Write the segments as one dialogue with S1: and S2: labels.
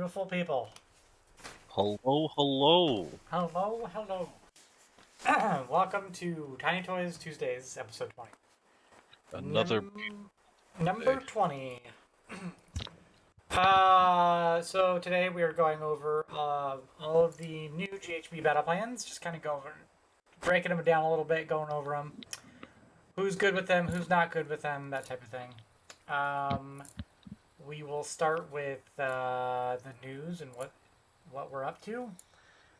S1: beautiful people.
S2: Hello, hello.
S1: Hello, hello. Welcome to Tiny Toys Tuesdays, episode 20.
S2: Another
S1: Number
S2: day.
S1: 20. So today we are going over all of the new GHB battle plans, just kind of breaking them down a little bit, going over them. Who's good with them, who's not good with them, that type of thing. We will start with the news and what we're up to.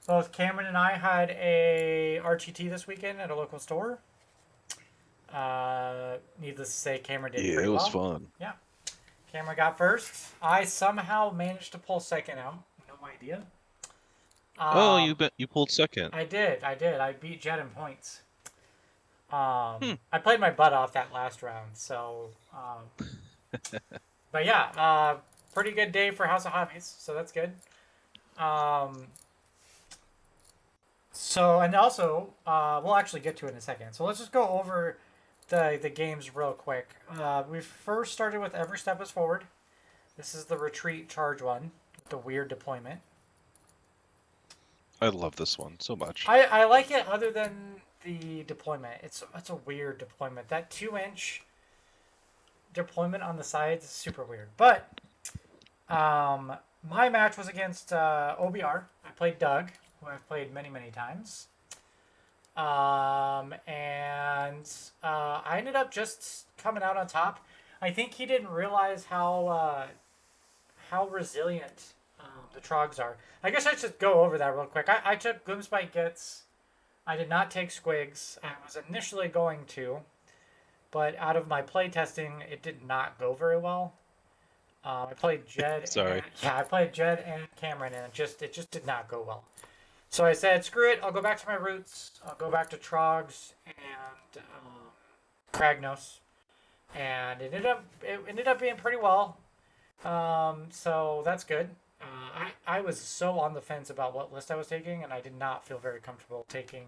S1: Both Cameron and I had a RTT this weekend at a local store. Needless to say, Cameron did pretty
S2: It was
S1: well.
S2: fun.
S1: Yeah. Cameron got first. I somehow managed to pull second out. No idea.
S2: Oh, you pulled second.
S1: I did. I beat Jet in points.
S2: Hmm.
S1: I played my butt off that last round, so. But yeah, pretty good day for House of Hobbies, so that's good. So, and also, we'll actually get to it in a second. So let's just go over the games real quick. We first started with Every Step is Forward. This is the retreat charge one with the weird deployment.
S2: I love this one so much.
S1: I like it other than the deployment. It's a weird deployment. That 2-inch deployment on the sides is super weird. But my match was against OBR. I played Doug, who I've played many, many times. And I ended up just coming out on top. I think he didn't realize how resilient the Trogs are. I guess I should go over that real quick. I took Gloomspite Gets. I did not take Squigs. I was initially going to, but out of my play testing, it did not go very well. I played Jed.
S2: Sorry.
S1: I played Jed and Cameron, and it just did not go well. So I said, screw it. I'll go back to my roots. I'll go back to Trogs and Kragnos, and it ended up being pretty well. So that's good. I was so on the fence about what list I was taking, and I did not feel very comfortable taking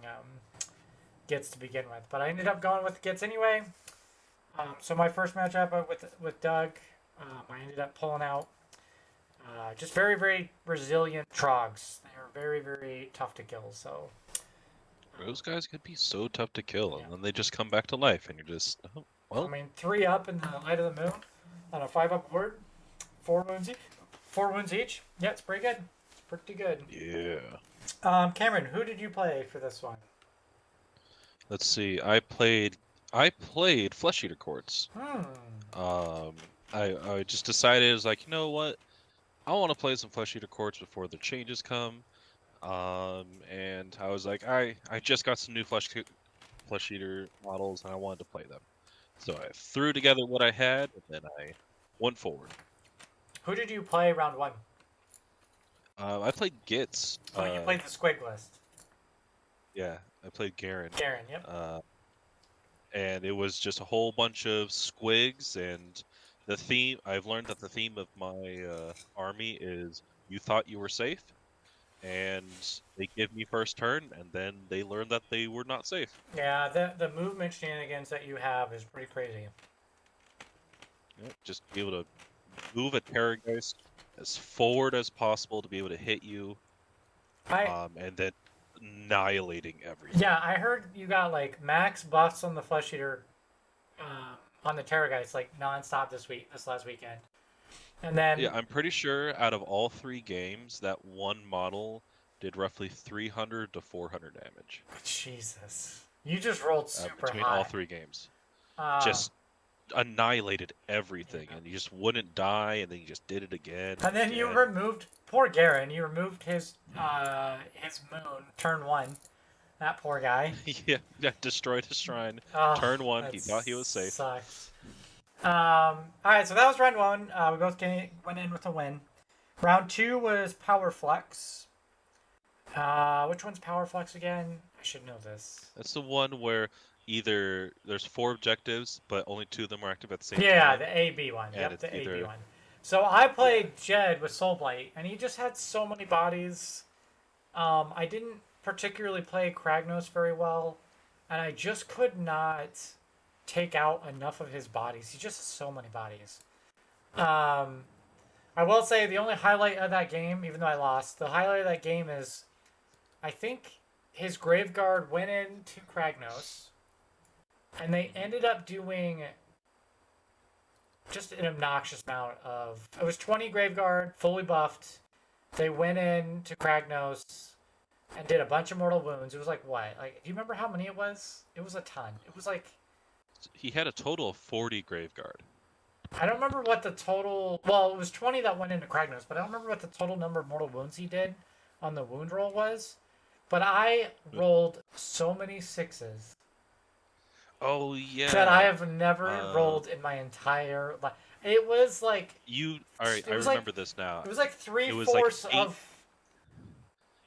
S1: Gits to begin with. But I ended up going with Gits anyway. So my first matchup with Doug, I ended up pulling out just very, very resilient Trogs. They are very, very tough to kill. So
S2: Those guys could be so tough to kill, and then they just come back to life, and you're just, oh, well.
S1: I mean, 3 up in the light of the moon on a 5-up board, 4 wounds each. 4 wounds each. Yeah, it's pretty good. It's pretty good.
S2: Yeah.
S1: Cameron, who did you play for this one?
S2: Let's see. I played Flesh Eater Courts. I just decided, I was like, you know what? I want to play some Flesh Eater Courts before the changes come. And I was like, I just got some new Flesh Eater models, and I wanted to play them. So I threw together what I had, and then I went forward.
S1: Who did you play round 1?
S2: I played Gits.
S1: Oh, you played the Squig list.
S2: Yeah, I played Garen.
S1: Garen, yep.
S2: And it was just a whole bunch of squigs, and the theme, I've learned that the theme of my army is you thought you were safe, and they give me first turn, and then they learn that they were not safe.
S1: Yeah, the movement shenanigans that you have is pretty crazy.
S2: Yeah, just be able to move a Terrorgeist as forward as possible to be able to hit you, and then annihilating everything.
S1: Yeah, I heard you got like max buffs on the Flesh Eater, on the Terrorgeist like nonstop this last weekend, and then
S2: yeah, I'm pretty sure out of all 3 games, that one model did roughly 300 to 400 damage.
S1: Jesus, you just rolled super
S2: between
S1: high.
S2: all 3 games. Just annihilated everything, and you just wouldn't die, and then you just did it again.
S1: And then you removed poor Garen. You removed his moon turn 1. That poor guy.
S2: Yeah, destroyed his shrine. Turn 1, he thought he was safe.
S1: Sucks. All right, so that was round 1. We both went in with a win. Round 2 was Power Flux. Which one's Power Flux again? I should know this.
S2: That's the one where either there's 4 objectives, but only 2 of them are active at the same time.
S1: Yeah, the AB one.
S2: And
S1: yep, the AB one. So I played Jed with Soulblight, and he just had so many bodies. I didn't particularly play Kragnos very well, and I just could not take out enough of his bodies. He just has so many bodies. I will say the only highlight of that game, even though I lost, the highlight of that game is, I think his Graveguard went into Kragnos, and they ended up doing just an obnoxious amount of. It was 20 Graveguard, fully buffed. They went into Kragnos and did a bunch of mortal wounds. It was like what? Like, do you remember how many it was? It was a ton. It was like.
S2: He had a total of 40 Graveguard.
S1: I don't remember what the total. Well, it was 20 that went into Kragnos, but I don't remember what the total number of mortal wounds he did on the wound roll was. But I rolled so many sixes.
S2: Oh yeah.
S1: That I have never rolled in my entire life. It was like
S2: All right, I remember this now.
S1: It was like three-fourths of.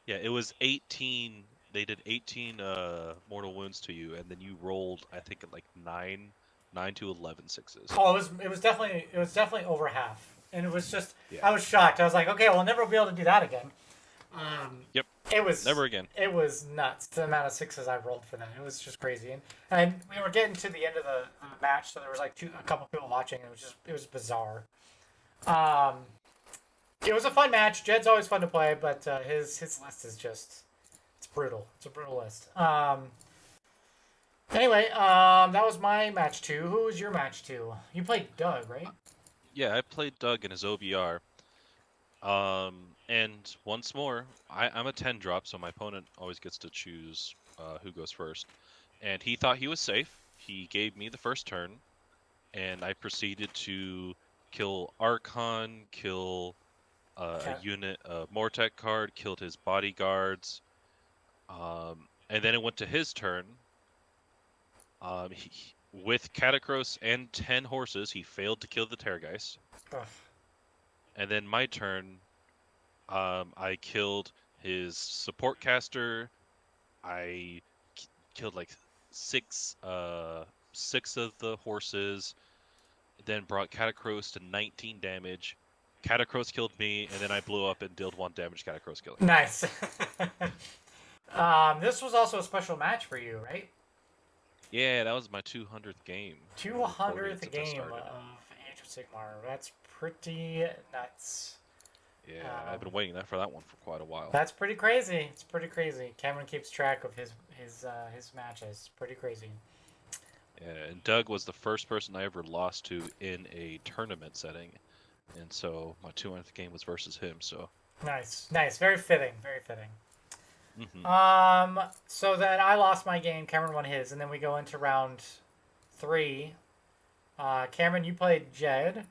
S2: Yeah, it was 18. They did 18 mortal wounds to you, and then you rolled, I think, like 9 to 11 sixes.
S1: Oh, it was definitely over half, and it was just
S2: Yeah.
S1: I was shocked. I was like, okay, well, I'll never be able to do that again.
S2: Yep.
S1: It was
S2: never again.
S1: It was nuts the amount of sixes I rolled for that. It was just crazy, and we were getting to the end of the match, so there was like a couple people watching. And it was bizarre. It was a fun match. Jed's always fun to play, but his list is just it's brutal. It's a brutal list. Anyway, that was my match 2. Who was your match 2? You played Doug, right?
S2: Yeah, I played Doug in his OVR. And once more, I'm a 10 drop, so my opponent always gets to choose who goes first. And he thought he was safe. He gave me the first turn, and I proceeded to kill Archon, kill a unit, Mortek card, killed his bodyguards. And then it went to his turn. With Catacross and 10 horses, he failed to kill the Terrorgeist.
S1: Ugh.
S2: And then my turn, I killed his support caster. I killed like six of the horses. Then brought Catacross to 19 damage. Catacross killed me, and then I blew up and dealt 1 damage. Catacross killing.
S1: Nice. This was also a special match for you, right?
S2: Yeah, that was my 200th game.
S1: 200th game of Age of Sigmar. That's pretty nuts.
S2: Yeah, I've been waiting for that one for quite a while.
S1: That's pretty crazy. It's pretty crazy. Camaron keeps track of his matches. Pretty crazy.
S2: Yeah, and Doug was the first person I ever lost to in a tournament setting, and so my 200th game was versus him. So
S1: nice. Very fitting. Very fitting.
S2: Mm-hmm.
S1: So then I lost my game. Camaron won his, and then we go into round 3. Camaron, you played Jed.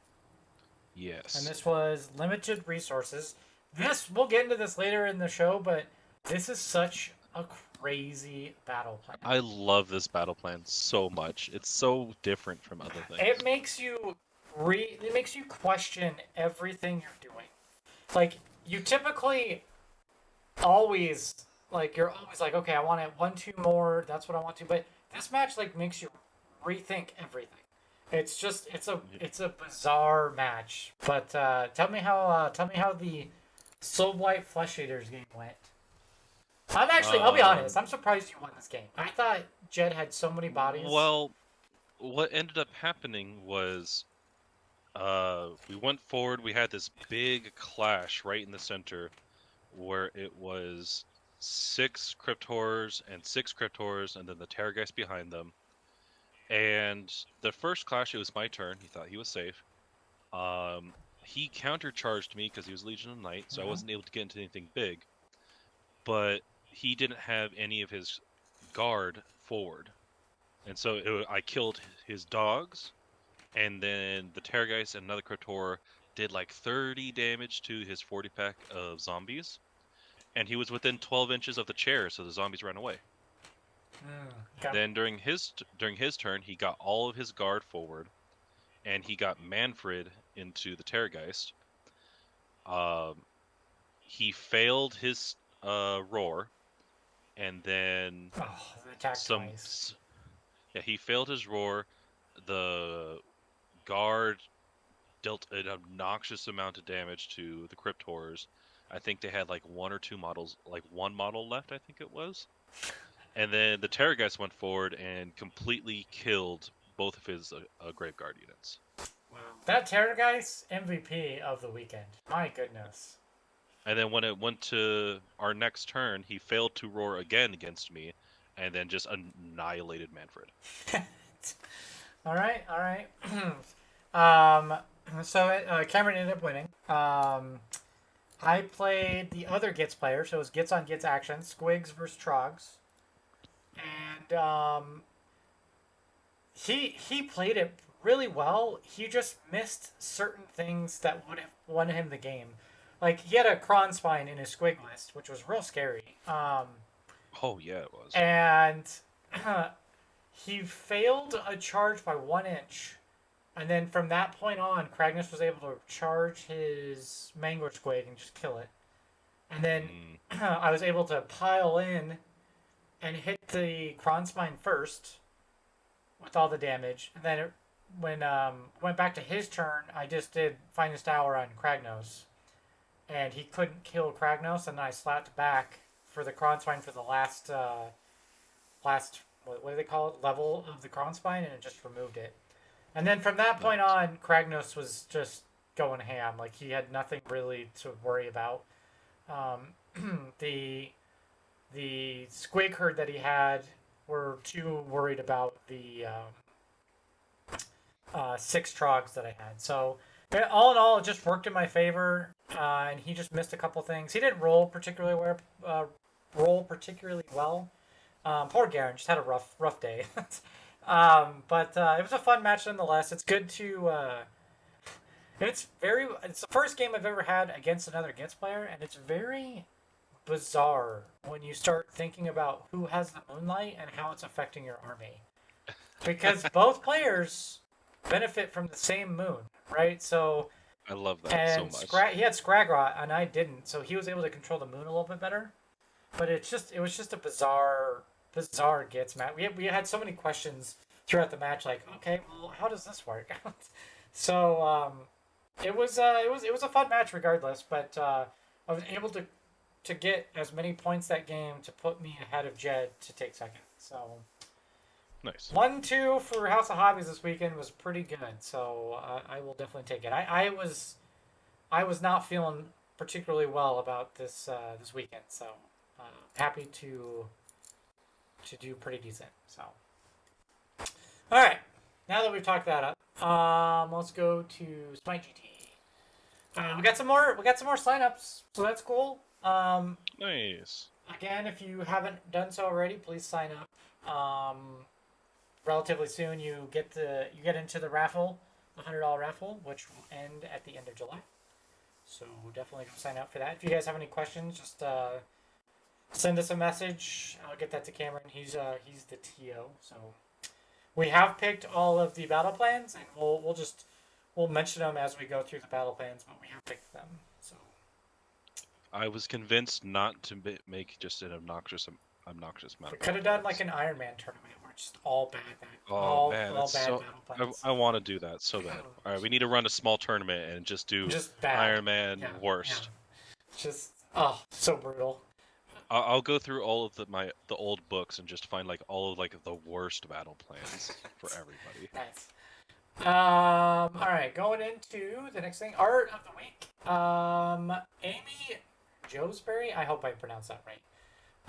S2: Yes.
S1: And this was limited resources. We'll get into this later in the show, but this is such a crazy battle plan.
S2: I love this battle plan so much. It's so different from other things.
S1: It makes you question everything you're doing. Like, you typically always you're always like, okay, I want it 1-2 more, that's what I want to, but this match makes you rethink everything. It's a bizarre match. But tell me how the Soul Blight Flesh Eaters game went. I'll be honest, I'm surprised you won this game. I thought Jed had so many bodies.
S2: Well, what ended up happening was we went forward, we had this big clash right in the center where it was 6 Crypt Horrors and 6 Crypt Horrors, and then the Terrorgeist behind them. And the first clash, it was my turn. He thought he was safe. He countercharged me because he was Legion of Night, so I wasn't able to get into anything big. But he didn't have any of his guard forward. And so I killed his dogs, and then the Terrorgeist and another Crypt Horror did like 30 damage to his 40-pack of zombies. And he was within 12 inches of the chair, so the zombies ran away.
S1: Okay.
S2: Then during his turn, he got all of his guard forward, and he got Manfred into the Terrorgeist. He failed his roar, and then
S1: the attack twice.
S2: Yeah, he failed his roar. The guard dealt an obnoxious amount of damage to the Crypt Horrors. I think they had like 1 or 2 models, like 1 model left, I think it was. And then the Terrorgeist went forward and completely killed both of his Graveguard units.
S1: Wow. That Terrorgeist MVP of the weekend. My goodness.
S2: And then when it went to our next turn, he failed to roar again against me, and then just annihilated Manfred.
S1: All right, all right. So Cameron ended up winning. I played the other Gits player, so it was Gits on Gits action, Squigs versus Trogs, and he played it really well. He just missed certain things that would have won him the game. Like he had a Kron spine in his Squig list, which was real scary.
S2: Oh yeah, it was.
S1: And he failed a charge by 1 inch. And then from that point on, Kragnus was able to charge his Mangler Squig and just kill it. And then I was able to pile in and hit the Kronspine first with all the damage. And then when went back to his turn, I just did Finest Hour on Kragnos. And he couldn't kill Kragnos, and then I slapped back for the Kronspine for the last what do they call it, level of the Kronspine, and it just removed it. And then from that point on, Kragnos was just going ham. Like he had nothing really to worry about. The Squig herd that he had were too worried about the 6 Trogs that I had. So all in all, it just worked in my favor, and he just missed a couple things. He didn't roll particularly well. Poor Garen just had a rough day. But it was a fun match nonetheless. It's good to. It's the first game I've ever had against another Gits player, and it's very bizarre when you start thinking about who has the Moonlight and how it's affecting your army, because both players benefit from the same moon, right? So
S2: I love that so much.
S1: He had Scragrot and I didn't, so he was able to control the moon a little bit better. But it was just a bizarre Gits match. We had so many questions throughout the match, like, okay, well, how does this work? So it was a fun match regardless. But I was able to get as many points that game to put me ahead of Jed to take second. So
S2: nice.
S1: 1-2 for House of Hobbies this weekend was pretty good. So I will definitely take it. I was not feeling particularly well about this weekend. So happy to do pretty decent. So all right, now that we've talked that up, let's go to Smite GT. We got some more signups, so that's cool.
S2: Nice.
S1: Again, if you haven't done so already, please sign up. Relatively soon, you get into the raffle, the $100 raffle, which will end at the end of July. So definitely go sign up for that. If you guys have any questions, just send us a message. I'll get that to Camaron. He's the TO. So we have picked all of the battle plans, and we'll mention them as we go through the battle plans, but we have picked them. So
S2: I was convinced not to make just an obnoxious battle.
S1: We could have done like an Iron Man tournament where it's just all bad.
S2: Oh man,
S1: all
S2: that's
S1: bad
S2: so.
S1: battle plans.
S2: I want to do that so bad. All right, we need to run a small tournament and just do
S1: bad.
S2: Iron Man worst.
S1: Yeah. Just so brutal.
S2: I'll go through all of the old books and just find like all of like the worst battle plans for everybody.
S1: Nice. All right, going into the next thing, art of the week. Amy Josbury. I hope I pronounced that right.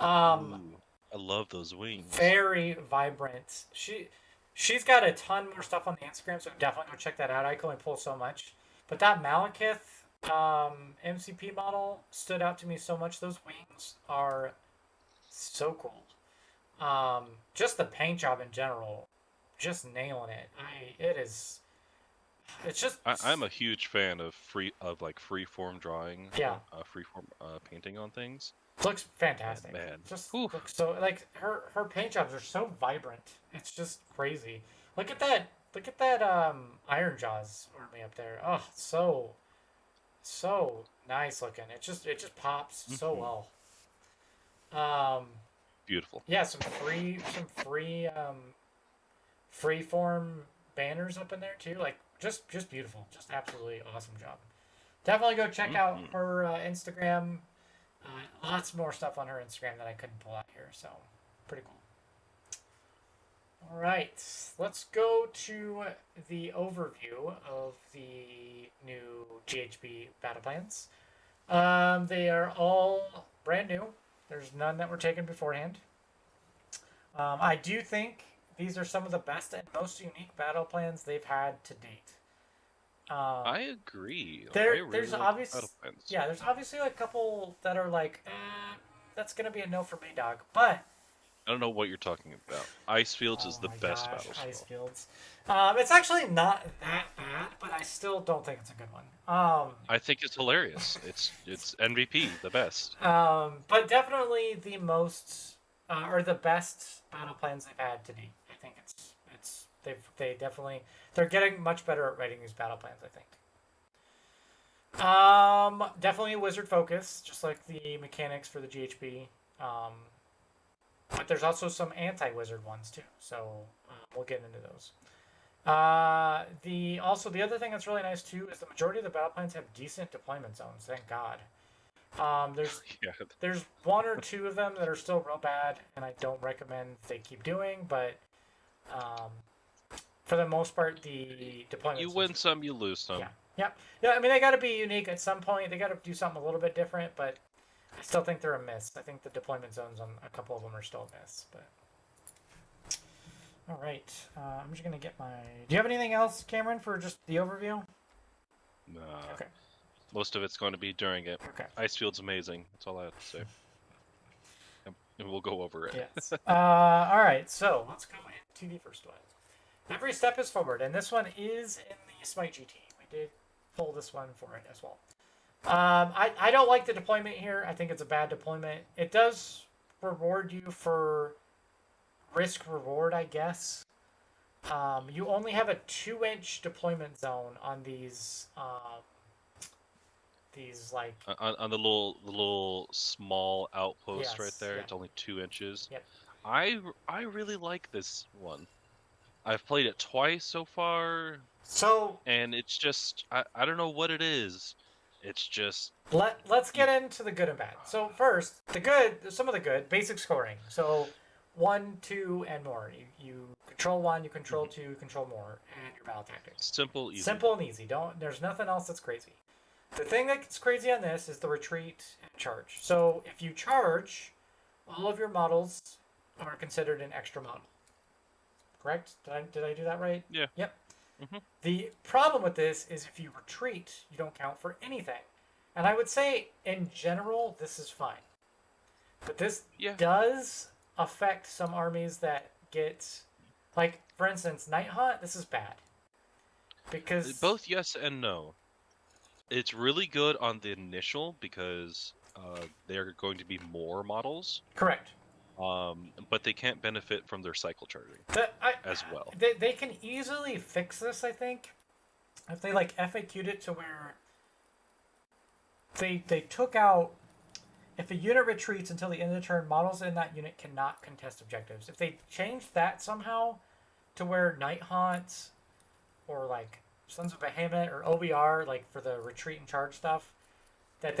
S2: Ooh, I love those wings.
S1: Very vibrant. She's got a ton more stuff on the Instagram, so definitely go check that out. I can only pull so much, but that Malekith MCP model stood out to me so much. Those wings are so cool. Just the paint job in general, just nailing it.
S2: I'm a huge fan of freeform drawing.
S1: Yeah.
S2: Freeform painting on things.
S1: Looks fantastic.
S2: Man.
S1: Just looks so, like, her paint jobs are so vibrant. It's just crazy. Look at that Iron Jaws army up there. Oh, so nice looking. It just pops so well.
S2: Beautiful.
S1: Yeah, some freeform banners up in there too. Like just beautiful. Just absolutely awesome job. Definitely go check out her Instagram. Lots more stuff on her Instagram that I couldn't pull out here. So pretty cool. All right, let's go to the overview of the new GHB battle plans. They are all brand new. There's none that were taken beforehand. I do think these are some of the best and most unique battle plans they've had to date.
S2: I agree. I
S1: There's
S2: really like
S1: obvious,
S2: Battleplans.
S1: yeah. There's obviously like a couple that are like, that's gonna be a no for me, dog. But
S2: I don't know what you're talking about. Icefields is
S1: oh
S2: the
S1: my
S2: best
S1: gosh,
S2: battle spell.
S1: Icefields. It's actually not that bad, but I still don't think it's a good one.
S2: I think it's hilarious. It's MVP, the best.
S1: But definitely the most or the best battle plans they've had to date. I think they definitely they're getting much better at writing these battle plans. I think. Definitely a wizard focus, just like the mechanics for the GHB. But there's also some anti-wizard ones too, so we'll get into those. The other thing that's really nice too is the majority of the battle plans have decent deployment zones. Thank God.
S2: Yeah.
S1: There's one or two of them that are still real bad, and I don't recommend they keep doing. But for the most part, the deployment.
S2: You win some, you lose some.
S1: Yeah. Yep. Yeah. I mean, they got to be unique at some point. They got to do something a little bit different, but I still think they're a miss. I think the deployment zones on a couple of them are still a miss. But all right, I'm just gonna get my. Do you have anything else, Cameron, for just the overview?
S2: Nah.
S1: Okay.
S2: Most of it's going to be during it.
S1: Okay.
S2: Icefield's amazing. That's all I have to say. And we'll go over it.
S1: Yes. All right. So let's go into the first one. Every step is forward, and this one is in the Smite GT. We did pull this one for it as well. I don't like the deployment here. I think it's a bad deployment. It does reward you for risk reward, I guess. You only have a 2-inch deployment zone on these like
S2: On the little small outpost
S1: yes,
S2: right there,
S1: yeah.
S2: it's only 2 inches.
S1: Yep.
S2: I really like this one. I've played it twice so far,
S1: So
S2: and it's just I don't know what it is. It's just
S1: let's get into the good and bad. So first, some of the good, basic scoring. So 1, 2, and more. You control 1, you control 2, you control more, and your battle tactics.
S2: simple, easy.
S1: Simple and easy. There's nothing else that's crazy. The thing that's crazy on this is the retreat and charge. So if you charge, all of your models are considered an extra model. Correct? Did I do that right?
S2: Yeah.
S1: Yep.
S2: Mm-hmm.
S1: The problem with this is if you retreat, you don't count for anything. And I would say, in general, this is fine. But this does affect some armies that get... Like, for instance, Night Hunt, this is bad. Because...
S2: Both yes and no. It's really good on the initial because there are going to be more models.
S1: Correct.
S2: But they can't benefit from their cycle charging as well.
S1: They can easily fix this, I think, if they like FAQ'd it to where they took out if a unit retreats until the end of the turn, models in that unit cannot contest objectives. If they changed that somehow to where Night Hunt or like Sons of Behemoth or OBR, like for the retreat and charge stuff, that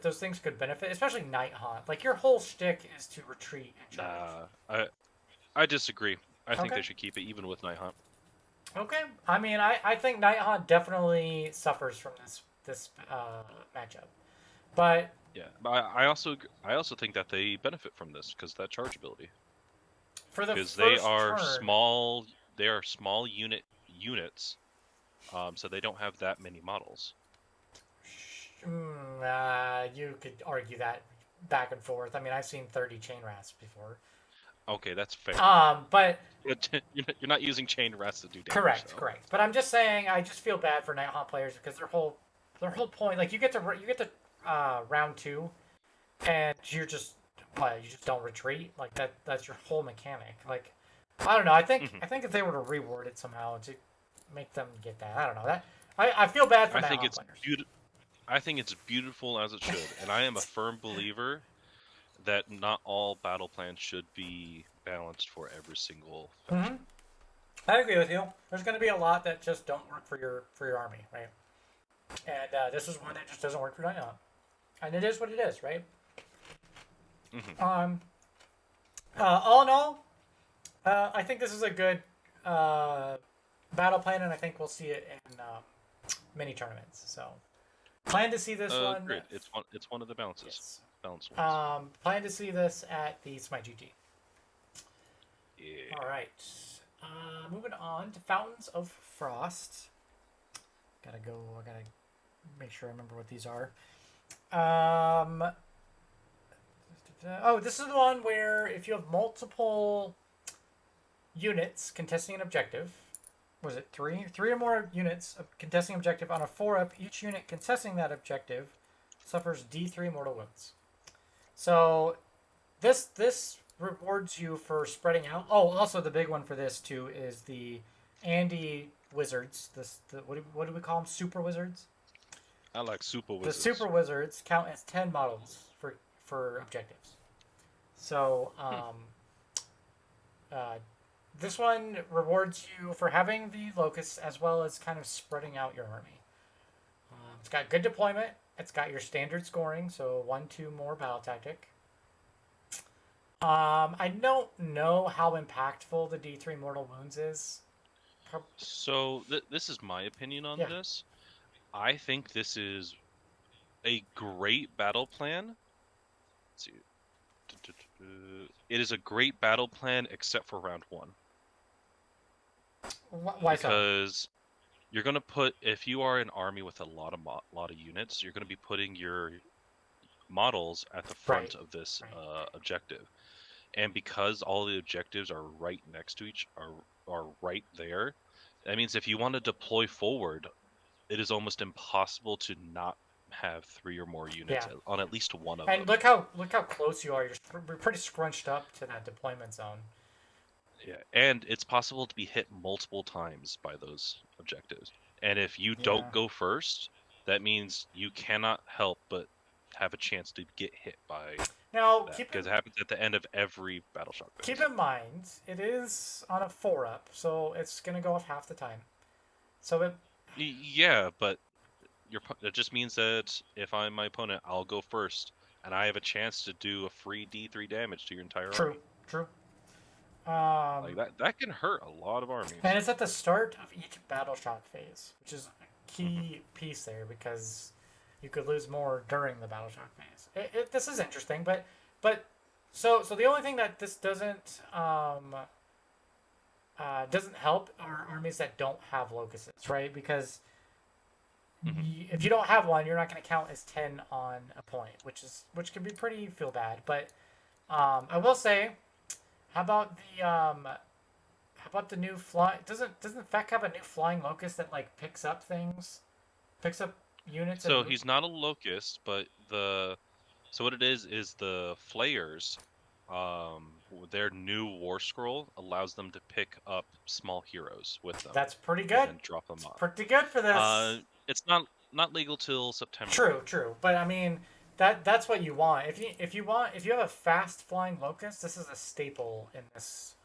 S1: those things could benefit, especially Night Hunt. Like your whole shtick is to retreat and charge.
S2: I disagree. I think
S1: Okay.
S2: they should keep it even with Night Hunt.
S1: Okay. I mean, I think Night Hunt definitely suffers from this matchup, but
S2: Yeah, but I also think that they benefit from this because that charge ability.
S1: for the
S2: Because
S1: first
S2: they are
S1: turn,
S2: small. They are small units, so they don't have that many models.
S1: You could argue that back and forth. I mean, I've seen 30 chain rasps before.
S2: Okay, that's fair.
S1: But
S2: You're not using chain rats to do damage.
S1: correct.
S2: So.
S1: But I'm just saying, I just feel bad for Night Hunt players because their whole point, like you get to round 2, and you just don't retreat. Like that's your whole mechanic. Like I don't know. I think if they were to reward it somehow to make them get that, I don't know that. I feel bad for Night Hunt players.
S2: I think it's beautiful as it should, and I am a firm believer that not all battle plans should be balanced for every single faction.
S1: I agree with you. There's going to be a lot that just don't work for your army, right? And this is one that just doesn't work for Night Hunt, and it is what it is, right? All in all, I think this is a good battle plan, and I think we'll see it in mini tournaments. So plan to see this one.
S2: Great. It's one of the balances.
S1: Yes.
S2: Balance ones.
S1: Plan to see this at the Smite GT.
S2: Yeah.
S1: All right. Moving on to Fountains of Frost. I gotta make sure I remember what these are. Oh, this is the one where if you have multiple units contesting an objective, was it three or more units of contesting objective on a 4-up, each unit contesting that objective suffers D3 mortal wounds. So this rewards you for spreading out. Oh, also the big one for this too is the Andy Wizards. What do we call them? Super Wizards.
S2: I like super wizards.
S1: The Super Wizards count as 10 models for objectives. So this one rewards you for having the locusts as well as kind of spreading out your army. It's got good deployment. It's got your standard scoring, so 1-2 more battle tactic. I don't know how impactful the D3 mortal wounds is.
S2: So this is my opinion on this. I think this is a great battle plan. Let's see. It is a great battle plan except for round 1.
S1: Why so?
S2: Because you're gonna put, if you are an army with a lot of units, you're gonna be putting your models at the front of this objective, and because all the objectives are right next to are right there, that means if you want to deploy forward, it is almost impossible to not have 3 or more units on at least one of them.
S1: And look how close you are. You're pretty scrunched up to that deployment zone.
S2: Yeah, and it's possible to be hit multiple times by those objectives. And if you don't go first, that means you cannot help but have a chance to get hit by because it happens at the end of every battle shock phase.
S1: Keep in mind, it is on a 4-up, so it's gonna go off half the time. So
S2: yeah, but that just means that if I'm my opponent, I'll go first, and I have a chance to do a free D3 damage to your entire army.
S1: True.
S2: Like that can hurt a lot of armies.
S1: And it's at the start of each battle shock phase, which is a key piece there because you could lose more during the battle shock phase. This is interesting, but so the only thing that this doesn't help are armies that don't have locusts, right? Because if you don't have one, you're not going to count as 10 on a point, which can be pretty feel bad. But I will say, how about the new fly? Doesn't Feck have a new flying locust that like picks up units?
S2: So he's not a locust, but so what it is the flayers. Their new war scroll allows them to pick up small heroes with them.
S1: That's pretty good.
S2: And drop them off.
S1: Pretty good for this.
S2: It's not legal till September.
S1: True. But I mean, that's what you want. If you have a fast flying locust, this is a staple in this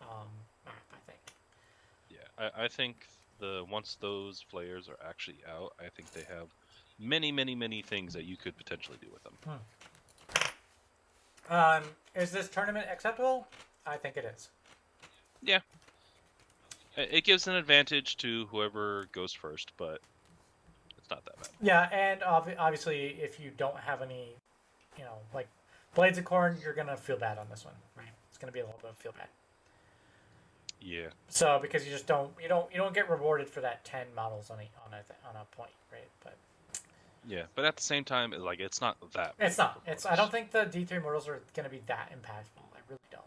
S1: map, I think.
S2: Yeah, I think once those flayers are actually out, I think they have many things that you could potentially do with them.
S1: Is this tournament acceptable? I think it is.
S2: Yeah. It gives an advantage to whoever goes first, but it's not that bad.
S1: Yeah, and obviously, if you don't have any, like Blades of Corn, you're gonna feel bad on this one, right? It's gonna be a little bit of feel bad.
S2: Yeah.
S1: So because you don't get rewarded for that 10 models on a point, right? But
S2: yeah, but at the same time, like it's not that.
S1: It's not. I don't think the D3 mortals are gonna be that impactful. I really don't.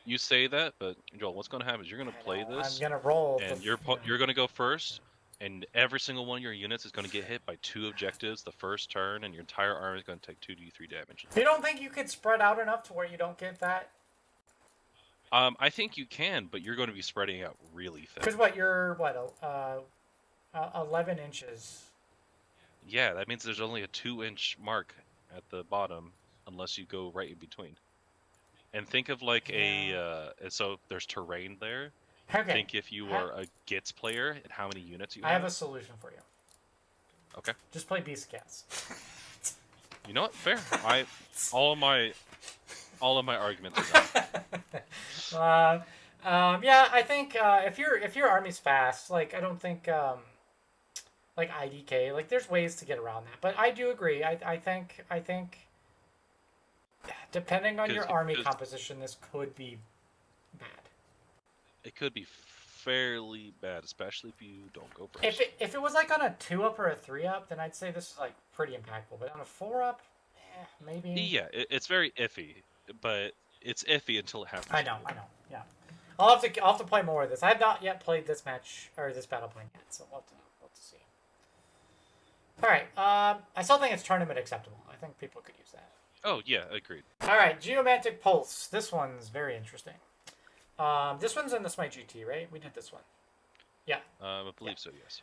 S2: You say that, but Joel, what's gonna happen is you're gonna play this.
S1: I'm gonna roll.
S2: And you're gonna go first, and every single one of your units is gonna get hit by 2 objectives the first turn, and your entire army is gonna take 2d3 damage.
S1: You don't think you could spread out enough to where you don't get that?
S2: I think you can, but you're going to be spreading out really thin.
S1: Because you're 11 inches.
S2: Yeah, that means there's only a 2-inch mark at the bottom, unless you go right in between. And think of like so there's terrain there.
S1: Okay.
S2: Think if you were a Gits player and how many units you have.
S1: I have a solution for you.
S2: Okay.
S1: Just play Beast Cats.
S2: You know what? Fair. All All of my arguments are done.
S1: Yeah, I think if your army's fast, like I don't think like IDK, like there's ways to get around that. But I do agree. I think depending on your army composition, this could be bad.
S2: It could be fairly bad, especially if you don't go first.
S1: If it was like on a 2-up or a 3-up, then I'd say this is like pretty impactful. But on a 4-up, maybe.
S2: Yeah, it's very iffy, but it's iffy until it happens.
S1: I know. Yeah, I'll have to play more of this. I have not yet played this match or this battle plan yet, so we'll have to see. All right, I still think it's tournament acceptable. I think people could use that.
S2: Oh yeah, agreed.
S1: All right, Geomantic Pulse. This one's very interesting. This one's in the Smite GT, right? We did this one. Yeah.
S2: I believe so. Yes.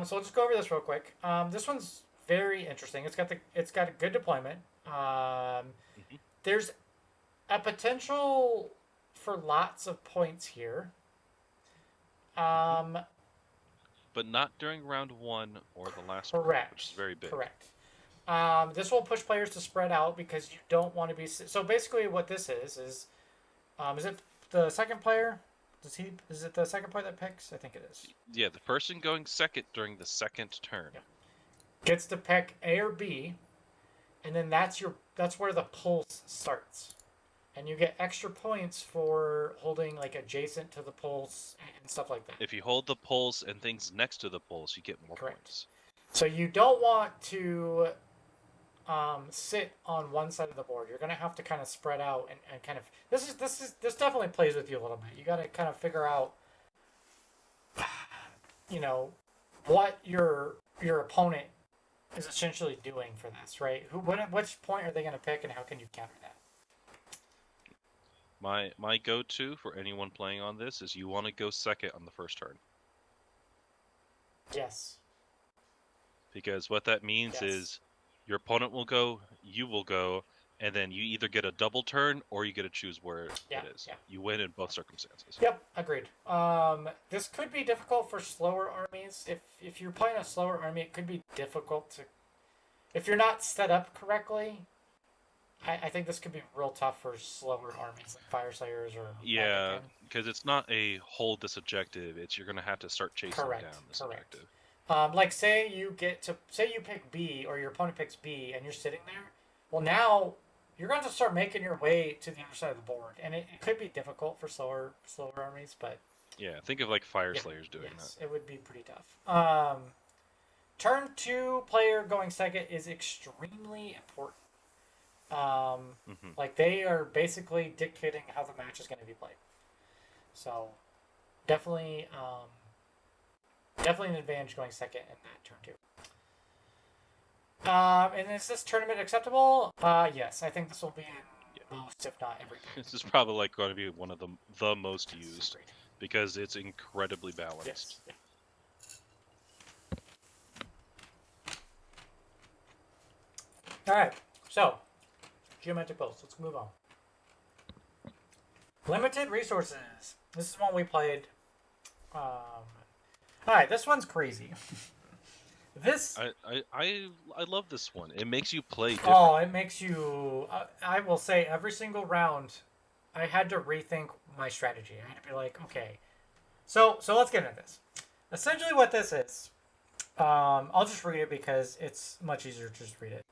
S1: So let's go over this real quick. This one's very interesting. It's got a good deployment. There's a potential for lots of points here.
S2: But not during round 1 or the last round, which is very big.
S1: Correct. This will push players to spread out because you don't want to be... So basically what this is it the second player? Is it the second player that picks? I think it is.
S2: Yeah, the person going second during the second turn
S1: gets to pick A or B, and then that's where the pulse starts. And you get extra points for holding like adjacent to the pulse and stuff like that.
S2: If you hold the pulse and things next to the pulse, you get more points.
S1: So you don't want to sit on one side of the board. You're gonna have to kind of spread out and kind of this definitely plays with you a little bit. You got to kind of figure out, what your opponent is essentially doing for this, right? Which point are they gonna pick, and how can you counter that?
S2: My go-to for anyone playing on this is you want to go second on the first turn.
S1: Yes.
S2: Because what that means is your opponent will go, you will go, and then you either get a double turn or you get to choose where it is. Yeah. You win in both circumstances.
S1: Yep, agreed. This could be difficult for slower armies. If you're playing a slower army, it could be difficult to... If you're not set up correctly, I think this could be real tough for slower armies like Fire Slayers or...
S2: Yeah, because it's not a hold this objective. It's you're going to have to start chasing down this objective.
S1: Like say you pick B or your opponent picks B and you're sitting there. Well, now you're going to start making your way to the other side of the board, and it could be difficult for slower armies. But
S2: yeah, think of like Fire Slayers doing that.
S1: It would be pretty tough. Turn 2 player going second is extremely important. Like they are basically dictating how the match is going to be played. So definitely an advantage going second in that turn 2. And is this tournament acceptable? Yes, I think this will be in most, if not every game. This
S2: is probably like going to be one of the most used because it's incredibly balanced.
S1: Yes. Yeah. All right, so Geomantic Pulse. Let's move on. Limited resources. This is one we played. All right, this one's crazy.
S2: I love this one. It makes you play different.
S1: Oh, it makes you... I will say every single round, I had to rethink my strategy. I had to be like, okay. So let's get into this. Essentially what this is, I'll just read it because it's much easier to just read it.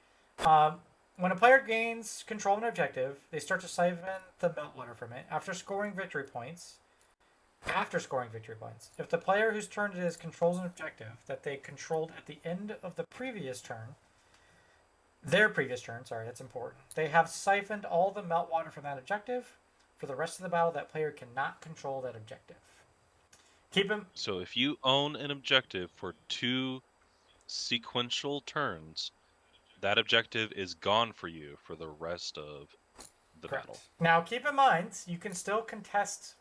S1: When a player gains control of an objective, they start to siphon the meltwater from it after scoring victory points. If the player whose turn it is controls an objective that they controlled at the end of the previous turn, that's important, they have siphoned all the meltwater from that objective. For the rest of the battle, that player cannot control that objective.
S2: So if you own an objective for 2 sequential turns, that objective is gone for you for the rest of the battle.
S1: Now, keep in mind, you can still contest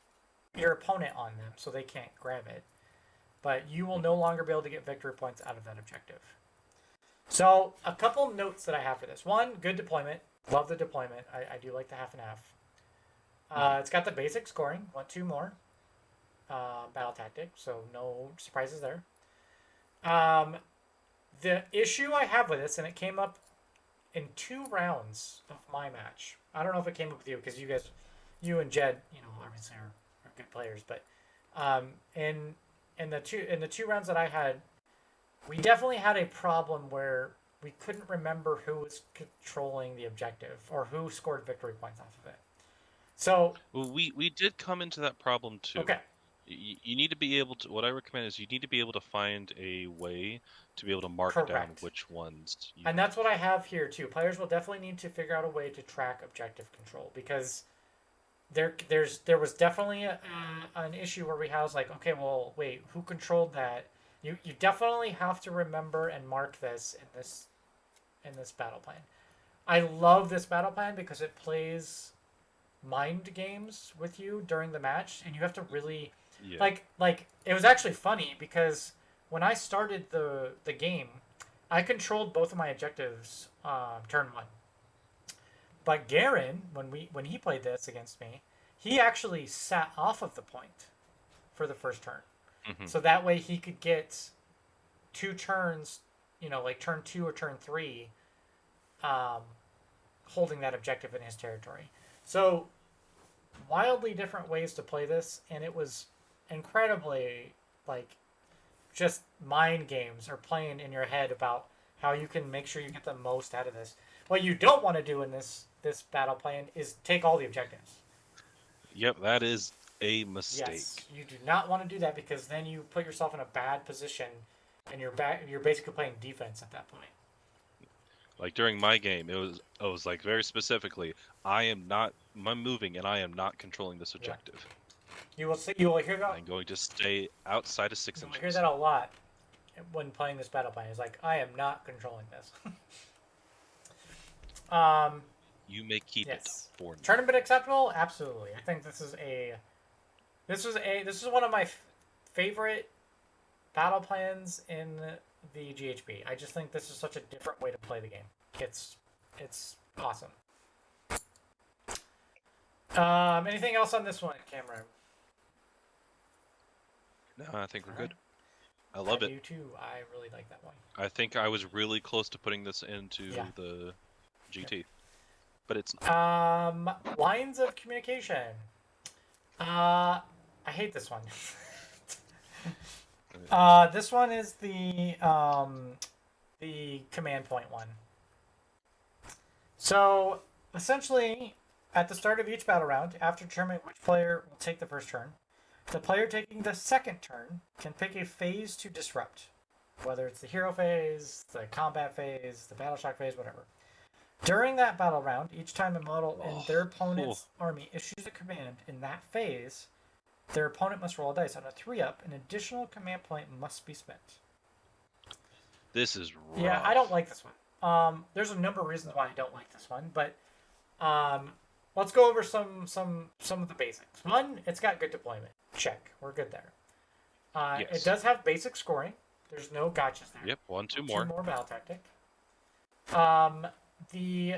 S1: your opponent on them, so they can't grab it. But you will no longer be able to get victory points out of that objective. So, a couple notes that I have for this. One, good deployment. Love the deployment. I do like the half and half. It's got the basic scoring. 1-2 more. Battle tactic, so no surprises there. The issue I have with this, and it came up in 2 rounds of my match. I don't know if it came up with you because you and Jed, obviously are good players, but in the two rounds that I had, we definitely had a problem where we couldn't remember who was controlling the objective or who scored victory points off of it. So
S2: Well, we did come into that problem too.
S1: okay,
S2: You need to be able to. What I recommend is you need to be able to find a way to be able to mark down
S1: correct.
S2: which ones.
S1: And that's what I have here too. Players will definitely need to figure out a way to track objective control because there was definitely an issue where I was like, okay, well, wait, who controlled that? You definitely have to remember and mark this in this battle plan. I love this battle plan because it plays mind games with you during the match, and you have to really like it was actually funny because when I started the game, I controlled both of my objectives turn 1. But Garen, when he played this against me, he actually sat off of the point for the first turn.
S2: Mm-hmm.
S1: So that way he could get 2 turns, like turn 2 or turn 3, holding that objective in his territory. So wildly different ways to play this, and it was incredibly just mind games or playing in your head about how you can make sure you get the most out of this. What you don't want to do in this battle plan is take all the objectives.
S2: Yep, that is a mistake.
S1: Yes, you do not want to do that because then you put yourself in a bad position, and you're basically playing defense at that point.
S2: Like during my game, it was like very specifically, I'm moving and I am not controlling this objective.
S1: Yeah. You will hear that.
S2: I'm going to stay outside of 6 inches.
S1: You hear that a lot when playing this battle plan. It's like, I am not controlling this.
S2: You may keep it for me.
S1: Tournament acceptable? Absolutely. I think this is one of my favorite battle plans in the GHB. I just think this is such a different way to play the game. It's awesome. Anything else on this one, Camaron?
S2: No, I think we're good. I love it.
S1: You too. I really like that one.
S2: I think I was really close to putting this into the GT, but it's not.
S1: Lines of communication. I hate this one. This one is the command point one. So essentially, at the start of each battle round, after determining which player will take the first turn, the player taking the second turn can pick a phase to disrupt, whether it's the hero phase, the combat phase, the battle shock phase, whatever. During that battle round, each time a model in their opponent's army issues a command in that phase, their opponent must roll a dice. On a 3-up, an additional command point must be spent.
S2: This is rough.
S1: Yeah, I don't like this one. There's a number of reasons why I don't like this one, but let's go over some of the basics. One, it's got good deployment. Check. We're good there.
S2: Yes.
S1: It does have basic scoring. There's no gotchas there.
S2: Yep, 1, 2 more.
S1: 2 more battle tactic. The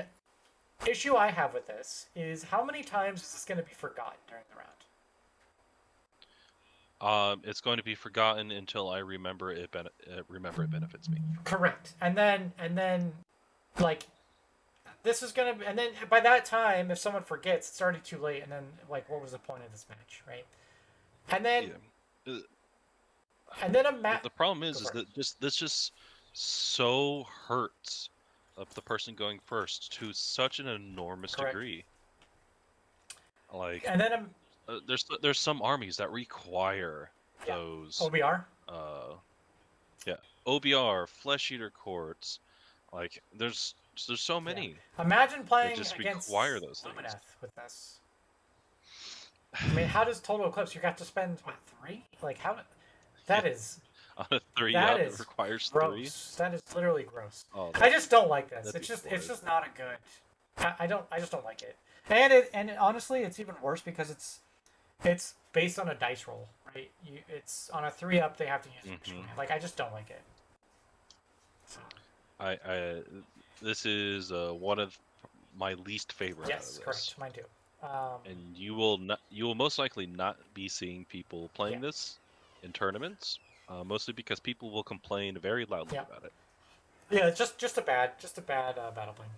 S1: issue I have with this is how many times is this going to be forgotten during the round?
S2: It's going to be forgotten until I remember it benefits me.
S1: Correct. And then like this is gonna be, and then by that time, if someone forgets, it's already too late. And then like, what was the point of this match, right? And then
S2: the problem is that this just so hurts of the person going first to such an enormous degree. Like,
S1: and then
S2: there's some armies that require those
S1: OBR.
S2: OBR, Flesh Eater Courts. Like, there's so many.
S1: Imagine playing
S2: just
S1: against
S2: require those things
S1: with this. I mean, how does Total Eclipse? You got to spend what, 3? Like, how? That is
S2: on a 3. It requires
S1: gross.
S2: 3.
S1: That is literally gross.
S2: Oh,
S1: I just don't like this. It's just not a good. I just don't like it. And honestly, it's even worse because it's based on a dice roll, right? It's on a 3-up. They have to use it. Like, I just don't like it. So.
S2: This is one of my least favorite.
S1: Yes, correct. Mine too.
S2: And you will most likely not be seeing people playing this in tournaments, mostly because people will complain very loudly about it.
S1: Yeah, it's just a bad battle plan.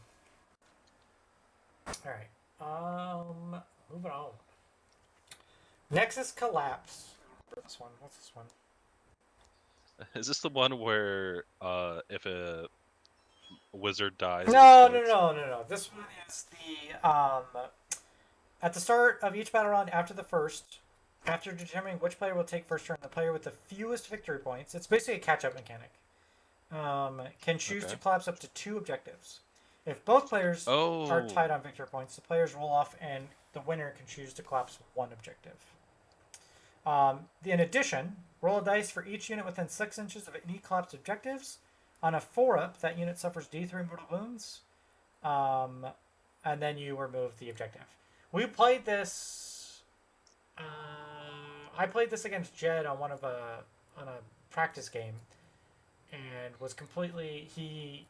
S1: All right. Moving on. Nexus Collapse. This one. What's this one?
S2: Is this the one where if a wizard dies,
S1: No,
S2: it
S1: no,
S2: explodes?
S1: no, no, no. This one is the at the start of each battle round after the first, after determining which player will take first turn, the player with the fewest victory points. It's basically a catch-up mechanic. Can choose
S2: Okay.
S1: to collapse up to 2 objectives. If both players are
S2: Oh,
S1: tied on victory points, the players roll off, and the winner can choose to collapse 1 objective. In addition, roll a dice for each unit within 6 inches of any collapsed objectives. On a 4-up, that unit suffers D3 mortal wounds, and then you remove the objective. We played this. I played this against Jed on on a practice game, and was completely he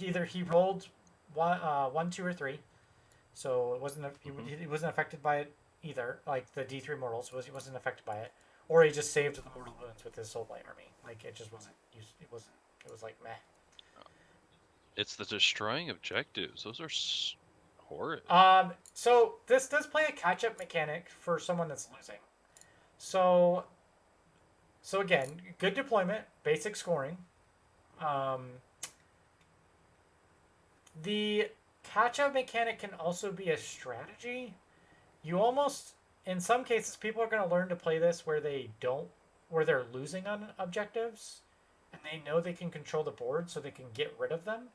S1: either he rolled 1, 2, or 3, so it wasn't he wasn't affected by it either. Like the D3 mortals he wasn't affected by it, or he just saved the mortal wounds with his soul light army. Like it just wasn't it wasn't it was like meh.
S2: it's the destroying objectives. Those are horrid.
S1: So this does play a catch-up mechanic for someone that's losing. So again, good deployment, basic scoring. Um, the catch-up mechanic can also be a strategy. You almost, in some cases, people are going to learn to play this where they're losing on objectives, and they know they can control the board, so they can get rid of them.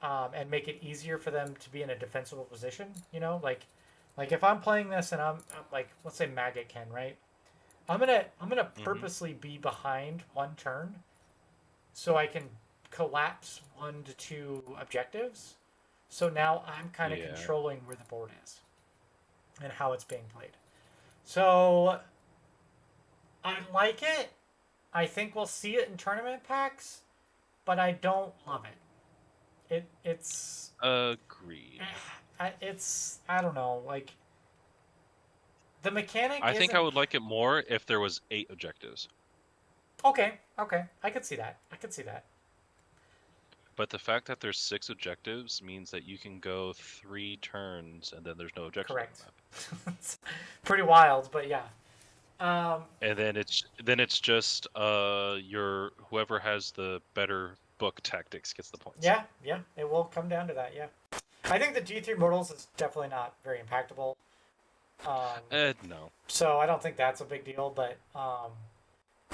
S1: And make it easier for them to be in a defensible position. You know, like if I'm playing this and I'm like, let's say Maggot Ken, right? I'm gonna purposely be behind 1 turn, so I can collapse 1 to 2 objectives. So now I'm kind of
S2: Yeah.
S1: controlling where the board is and how it's being played. So I like it. I think we'll see it in tournament packs, but I don't love it. It's
S2: Agreed.
S1: I don't know, like the mechanic
S2: I think
S1: isn't
S2: I would like it more if there was 8 objectives.
S1: okay, I could see that.
S2: But the fact that there's 6 objectives means that you can go 3 turns and then there's no objectives on
S1: Correct.
S2: the map.
S1: It's pretty wild, but yeah.
S2: And then it's just your whoever has the better book tactics gets the points.
S1: Yeah, it will come down to that, yeah. I think the G3 Mortals is definitely not very impactable.
S2: No.
S1: So I don't think that's a big deal, but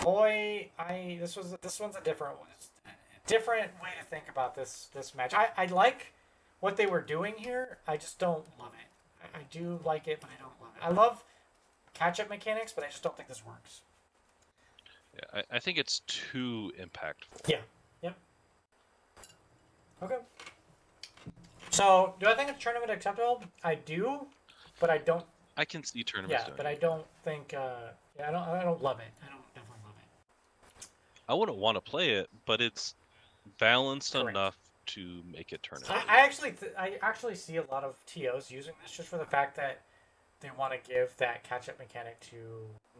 S1: boy, this one's a different one. It's a different way to think about this match. I like what they were doing here. I just don't love it. I do like it, but I don't love it. I love catch-up mechanics, but I just don't think this works.
S2: Yeah, I think it's too impactful.
S1: Yeah. Yep. Okay. So, do I think it's tournament acceptable? I do, but I don't.
S2: I can see tournaments
S1: Yeah,
S2: doing
S1: but
S2: it.
S1: I don't think. I don't love it. I don't definitely love it.
S2: I wouldn't want to play it, but it's balanced
S1: Correct.
S2: enough to make it tournament.
S1: I actually see a lot of TOs using this just for the fact that they want to give that catch-up mechanic to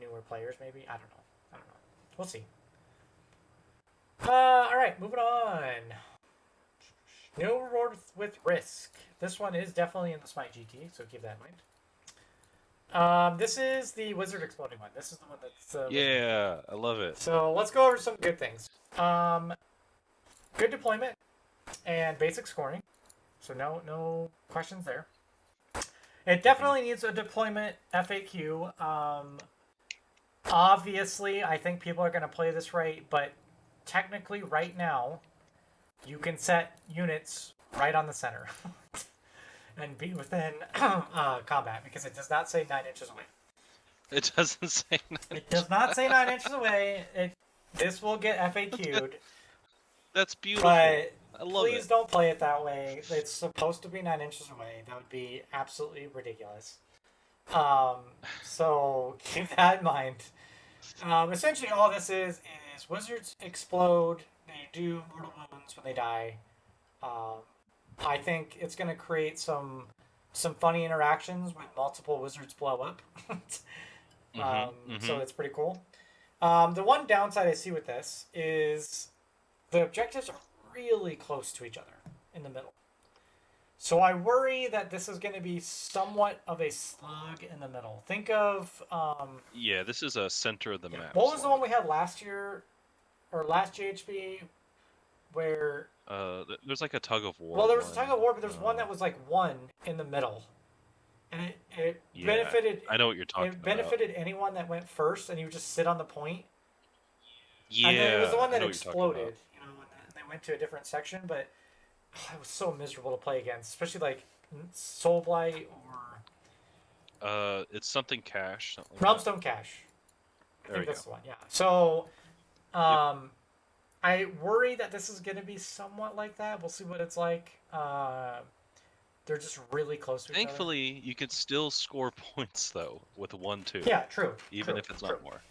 S1: newer players. Maybe I don't know. We'll see. All right, moving on. No reward with risk. This one is definitely in the Smite GT, so keep that in mind. This is the wizard exploding one. This is the one that's
S2: Yeah, I love it.
S1: So let's go over some good things. Good deployment and basic scoring. So no questions there. It definitely needs a deployment FAQ. Obviously, I think people are going to play this right, but technically right now, you can set units right on the center and be within combat because it does not say 9 inches away.
S2: It doesn't say 9
S1: It does not say 9 inches away. This will get FAQ'd.
S2: That's beautiful.
S1: But
S2: I love
S1: please
S2: it.
S1: don't play it that way. It's supposed to be 9 inches away. That would be absolutely ridiculous. So keep that in mind. Essentially, all this is wizards explode. They do mortal wounds when they die. I think it's going to create some funny interactions when multiple wizards blow up. So it's pretty cool. The one downside I see with this is the objectives are really close to each other in the middle. So I worry that this is going to be somewhat of a slug in the middle. Think of
S2: Yeah, this is a center of the map.
S1: what was the one we had last year or last GHB where
S2: there's like a tug of war.
S1: well there was a tug of war, but there's one that was like one in the middle, and it
S2: Yeah,
S1: benefited.
S2: I know what you're talking
S1: It benefited anyone that went first, and you would just sit on the point.
S2: Yeah,
S1: And then it was the one
S2: I
S1: that
S2: know what you're talking about.
S1: exploded. You know, when they went to a different section, but it was so miserable to play against, especially like Soul Blight or
S2: It's something cash. Something like
S1: Realmstone Cache. I
S2: There
S1: think
S2: we
S1: that's the one. Yeah. So, I worry that this is going to be somewhat like that. We'll see what it's like. They're just really close to each other.
S2: Thankfully, you can still score points though with 1-2.
S1: Yeah, true.
S2: Even
S1: true,
S2: if it's
S1: true.
S2: not more.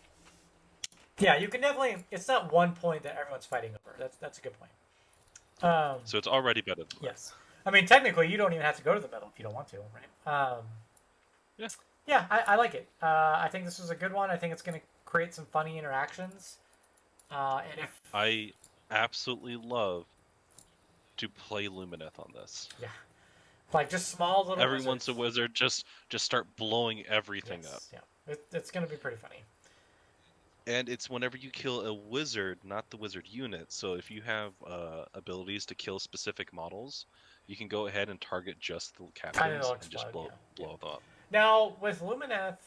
S1: Yeah, you can definitely. It's not 1 point that everyone's fighting over. That's a good point.
S2: So it's already better than that.
S1: Yes. I mean, technically, you don't even have to go to the middle if you don't want to, right?
S2: Yeah.
S1: Yeah, I like it. I think this is a good one. I think it's going to create some funny interactions. And if
S2: I absolutely love to play Lumineth on this.
S1: yeah, like just small little.
S2: Everyone's
S1: wizards.
S2: a wizard. Just start blowing everything up.
S1: Yes, yeah, it's going to be pretty funny.
S2: And it's whenever you kill a wizard, not the wizard unit. So if you have abilities to kill specific models, you can go ahead and target just the captains and just blow them up.
S1: Now with Lumineth,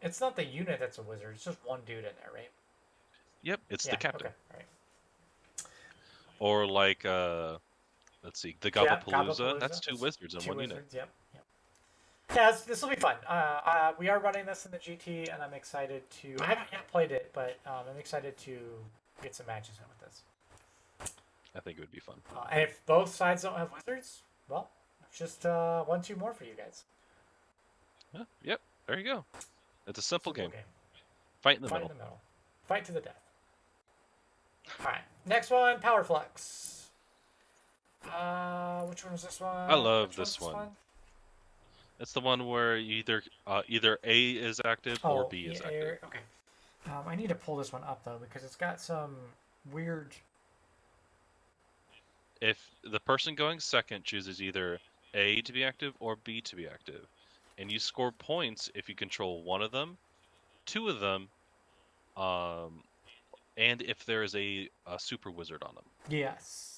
S1: it's not the unit that's a wizard. It's just one dude in there, right?
S2: Yep, it's the captain.
S1: Okay, all right.
S2: Or like, let's see, the Gobblapalooza. That's two wizards in one unit.
S1: Yep. Yeah, this will be fun. We are running this in the GT, and I'm excited to. I haven't yet played it, but I'm excited to get some matches in with this.
S2: I think it would be fun.
S1: And if both sides don't have wizards, well, it's just 1-2 more for you guys.
S2: Yep, there you go. It's a simple game. Fight in the middle.
S1: Fight to the death. All right, next one, Power Flux. Which one is this one?
S2: I love this one. It's the one where either A is active or B is active.
S1: Okay. I need to pull this one up though because it's got some weird.
S2: If the person going second chooses either A to be active or B to be active, and you score points if you control one of them, two of them, and if there is a super wizard on them.
S1: Yes.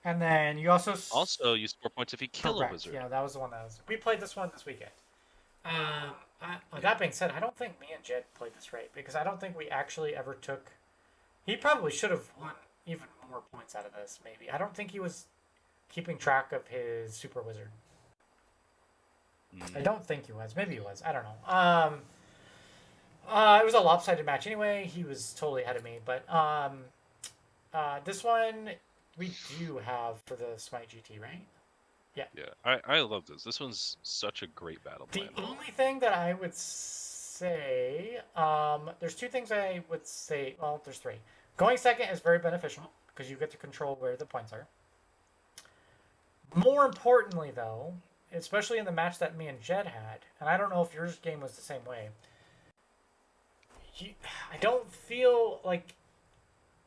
S1: And then you also
S2: you score points if you kill a wizard.
S1: Yeah, that was the one we played this one this weekend. That being said, I don't think me and Jed played this right because I don't think we actually ever took. He probably should have won even more points out of this. Maybe I don't think he was keeping track of his super wizard. I don't think he was. Maybe he was. I don't know. It was a lopsided match anyway. He was totally ahead of me, but this one. We do have for the Smite GT, right? Yeah.
S2: Yeah, I love this. This one's such a great battle plan.
S1: The only thing that I would say, there's two things I would say. Well, there's three. Going second is very beneficial because you get to control where the points are. More importantly, though, especially in the match that me and Jed had, and I don't know if your game was the same way. I don't feel like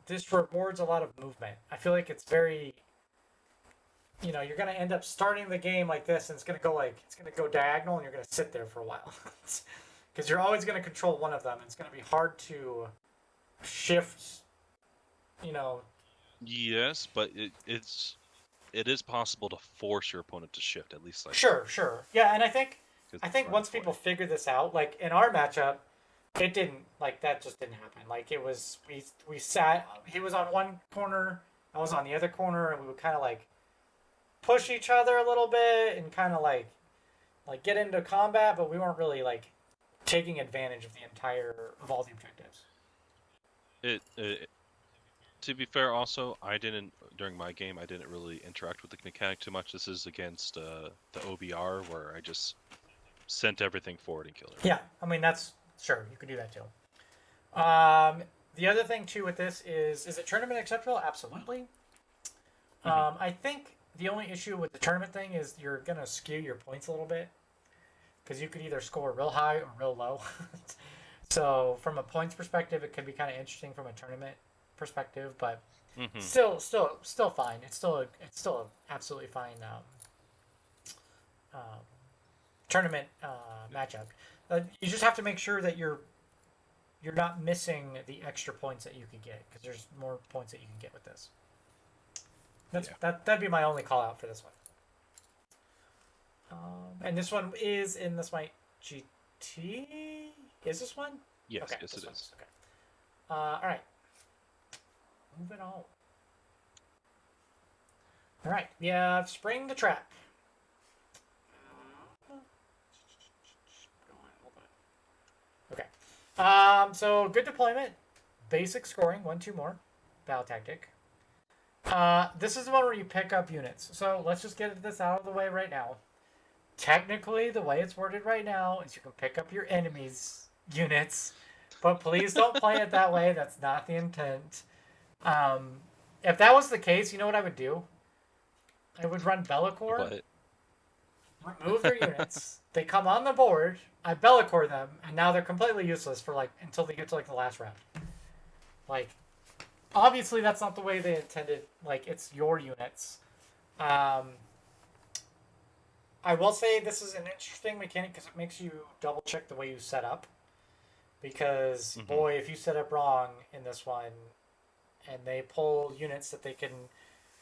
S1: this rewards a lot of movement. I feel like it's very, you're going to end up starting the game like this, and it's going to go diagonal, and you're going to sit there for a while. Because you're always going to control one of them, and it's going to be hard to shift,
S2: Yes, but it is possible to force your opponent to shift, at least like.
S1: Sure. Yeah, and I think once people figure this out, like in our matchup, it didn't, that just didn't happen. It was, we sat, he was on one corner, I was on the other corner, and we would kind of, push each other a little bit and kind of, get into combat, but we weren't really, taking advantage of the entire, of all the objectives.
S2: To be fair, also, during my game, I didn't really interact with the mechanic too much. This is against the OBR, where I just sent everything forward and killed it.
S1: Yeah, I mean, sure, you could do that too. The other thing too with this is it tournament acceptable? Absolutely. I think the only issue with the tournament thing is you're gonna skew your points a little bit because you could either score real high or real low. So from a points perspective, it could be kind of interesting from a tournament perspective, but still fine. It's still a absolutely fine tournament matchup. You just have to make sure that you're not missing the extra points that you could get, because there's more points that you can get with this. That'd be my only call out for this one. And this one is in the Smite GT. Is this one?
S2: Yes,
S1: okay,
S2: yes, it
S1: one.
S2: is.
S1: Okay. All right. Moving on. All right. We have Spring the Trap. Okay. So good deployment, basic scoring, 1-2 more, battle tactic. This is the one where you pick up units. So let's just get this out of the way right now. Technically, the way it's worded right now is you can pick up your enemies' units, but please don't play it that way. That's not the intent. If that was the case, you know what I would do? I would run Bellacore, remove their units. They come on the board. I Bellacore them, and now they're completely useless for until they get to the last round. Obviously that's not the way they intended. It's your units. I will say this is an interesting mechanic because it makes you double check the way you set up. Because boy, if you set up wrong in this one, and they pull units that they can,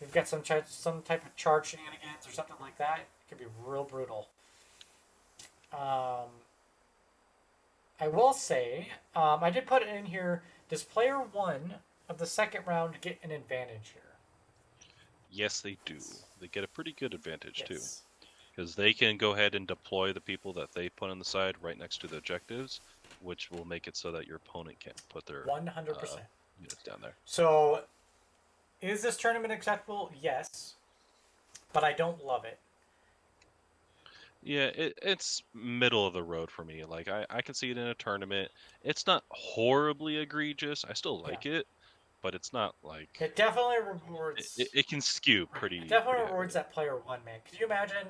S1: they've got some type of charge shenanigans or something like that, it can be real brutal. I will say, I did put it in here. Does player 1 of the second round get an advantage here?
S2: Yes, they do. They get a pretty good advantage too,
S1: Yes.
S2: because they can go ahead and deploy the people that they put on the side right next to the objectives, which will make it so that your opponent can't put their
S1: 100%.
S2: units down there.
S1: So, is this tournament acceptable? Yes, but I don't love it.
S2: Yeah, it's middle of the road for me. I can see it in a tournament. It's not horribly egregious. I still like it, but it's not
S1: It definitely rewards.
S2: It can skew pretty.
S1: It definitely
S2: pretty
S1: rewards
S2: heavily.
S1: that player 1, man. Could you imagine,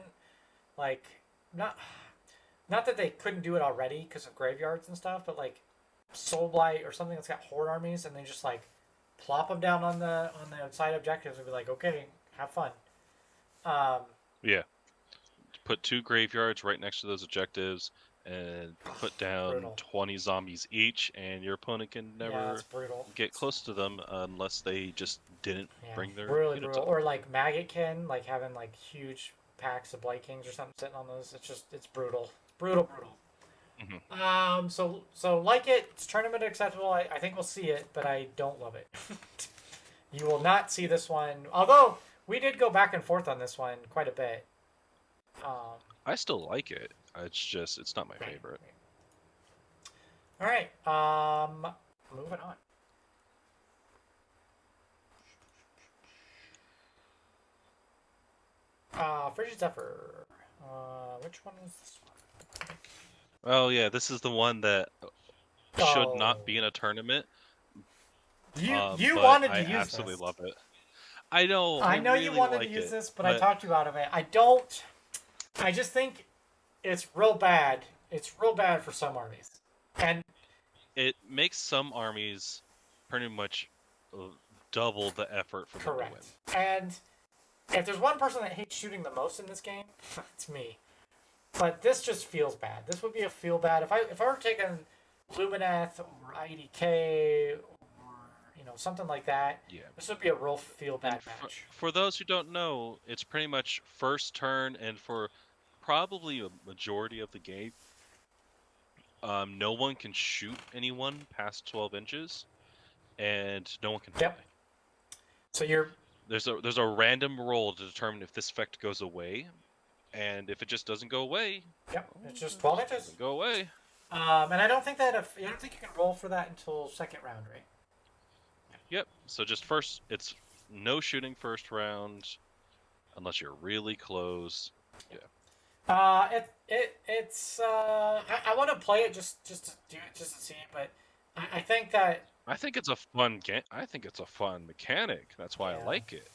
S1: not that they couldn't do it already because of graveyards and stuff, but Soul Blight or something that's got horde armies, and they just plop them down on the side objectives and be like, okay, have fun.
S2: Yeah. Put 2 graveyards right next to those objectives and put down
S1: brutal.
S2: 20 zombies each, and your opponent can never
S1: it's brutal.
S2: get close to them unless they just didn't bring their
S1: really
S2: units
S1: brutal.
S2: up.
S1: Or Maggotkin, having huge packs of Blight Kings or something sitting on those. It's brutal. Brutal. So it's tournament acceptable. I think we'll see it, but I don't love it. You will not see this one. Although we did go back and forth on this one quite a bit.
S2: I still like it. It's not my favorite.
S1: All right. Moving on. Frigid Zephyr. Which one is this one?
S2: Oh yeah, this is the one that should not be in a tournament.
S1: You
S2: but
S1: wanted to use
S2: I absolutely
S1: this.
S2: love it. I know.
S1: I know
S2: really
S1: you wanted
S2: like
S1: to use
S2: it,
S1: this, but I talked you out of it. I don't. I just think it's real bad. It's real bad for some armies, and
S2: it makes some armies pretty much double the effort for them to win.
S1: And if there's one person that hates shooting the most in this game, it's me. But this just feels bad. This would be a feel bad if I were taking Lumineth or IDK or something like that.
S2: Yeah.
S1: This would be a real feel bad match.
S2: For those who don't know, it's pretty much first turn, and for probably a majority of the game, no one can shoot anyone past 12 inches, and no one can fly.
S1: So
S2: there's a random roll to determine if this effect goes away, and if it just doesn't go away,
S1: it's just 12 inches.
S2: Doesn't go away.
S1: And I don't think you can roll for that until second round, right?
S2: Yep. So just it's no shooting first round, unless you're really close. Yeah.
S1: It's I want to play it just to do it, just to see it, but I think that
S2: I think it's a fun game. I think it's a fun mechanic. That's why I like it.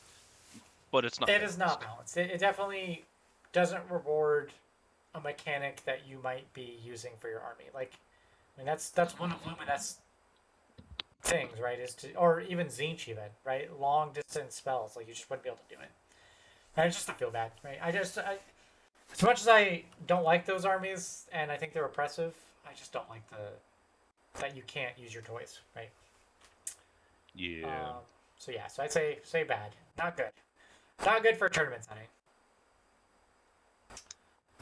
S2: But it's not.
S1: It is not balanced. It definitely doesn't reward a mechanic that you might be using for your army. That's one of Lumineth's things, right? Or even Zinch even, right? Long distance spells, you just wouldn't be able to do it. And it's just to feel bad, right? As much as I don't like those armies and I think they're oppressive, I just don't like that you can't use your toys, right?
S2: Yeah.
S1: So yeah, so I'd say bad, not good, not good for a tournament setting.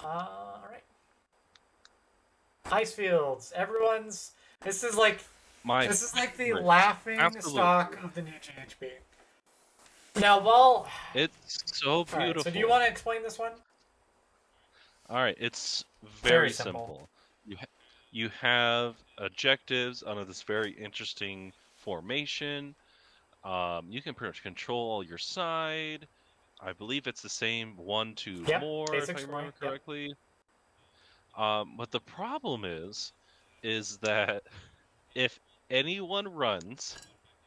S1: All right. Icefields. Everyone's. This is like
S2: My
S1: this is like the
S2: favorite.
S1: laughing
S2: Absolutely.
S1: stock of the new GHB. Now, well,
S2: It's so
S1: all
S2: beautiful.
S1: right. So, do you want to explain this one?
S2: All right, it's
S1: Very
S2: very
S1: simple.
S2: simple. You have objectives under this very interesting formation. You can pretty much control your side. I believe it's the same 1-2
S1: Yep.
S2: more, if
S1: Basic
S2: I remember
S1: story. Yep.
S2: correctly. But the problem is that if anyone runs,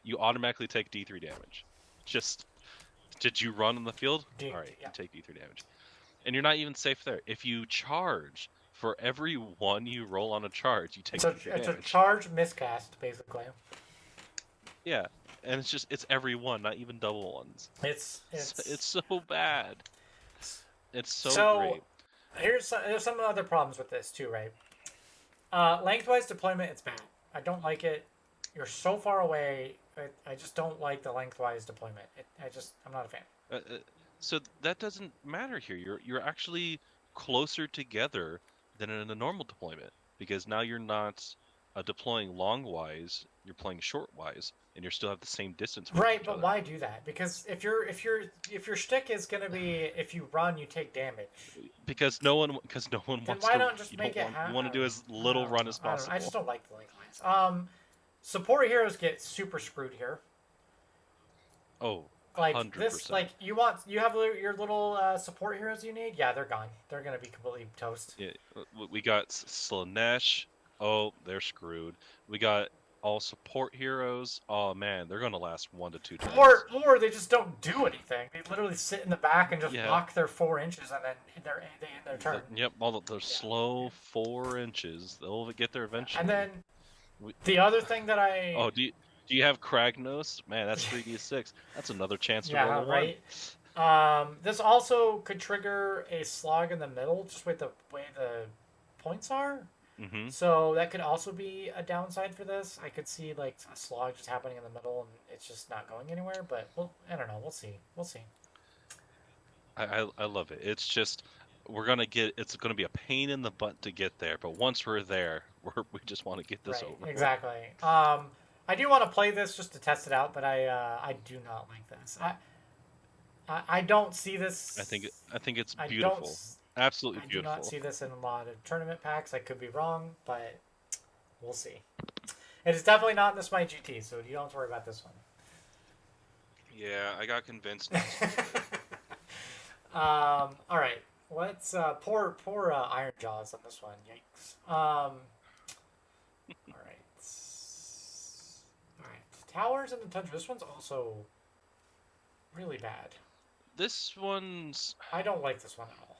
S2: you automatically take D3 damage. Just did you run on the field? All right,
S1: Yeah.
S2: you take D3 damage. And you're not even safe there. If you charge, for every one you roll on a charge, you take D3
S1: It's a
S2: damage.
S1: charge miscast, basically.
S2: Yeah, and it's every one, not even double ones.
S1: It's
S2: so bad. It's
S1: so
S2: great.
S1: there's some other problems with this too, right? Lengthwise deployment, it's bad. I don't like it. You're so far away. I just don't like the lengthwise deployment. I'm not a fan.
S2: So that doesn't matter here. You're actually closer together than in a normal deployment, because now you're not deploying longwise. You're playing shortwise, and you still have the same distance.
S1: Right, but why do that? Because if your shtick is gonna be if you run, you take damage.
S2: Because no one wants to.
S1: Then why not just make it happen?
S2: You want to do as little run as possible.
S1: I just don't like the lengthwise. Support heroes get super screwed here.
S2: Oh,
S1: like
S2: 100%.
S1: This, like you have your little support heroes you need. Yeah, they're gone. They're gonna be completely toast.
S2: Yeah, we got Slanesh. Oh, they're screwed. We got all support heroes. Oh man, they're gonna last 1 to 2 turns.
S1: Or they just don't do anything. They literally sit in the back and just block their 4 inches, and then they end their turn.
S2: Yep, all the slow 4 inches. They'll get there eventually.
S1: And then the other thing that I
S2: do you have Kragnos? Man, that's 3d6. That's another chance to roll a 1.
S1: Right. This also could trigger a slog in the middle, just with the way the points are.
S2: Mm-hmm.
S1: So that could also be a downside for this. I could see like a slog just happening in the middle and it's just not going anywhere. But I don't know. We'll see.
S2: I love it. It's just it's gonna be a pain in the butt to get there. But once we're there, we just want to get this over.
S1: Exactly. I do want to play this just to test it out, but I do not like this. I don't see this.
S2: I think it's beautiful. Absolutely beautiful.
S1: I do not see this in a lot of tournament packs. I could be wrong, but we'll see. It is definitely not in the Smite GT, so you don't have to worry about this one.
S2: Yeah, I got convinced.
S1: All right, let's poor Iron Jaws on this one. Yikes. All right. Towers and the Tundra. This one's also really bad.
S2: This one's.
S1: I don't like this one at all.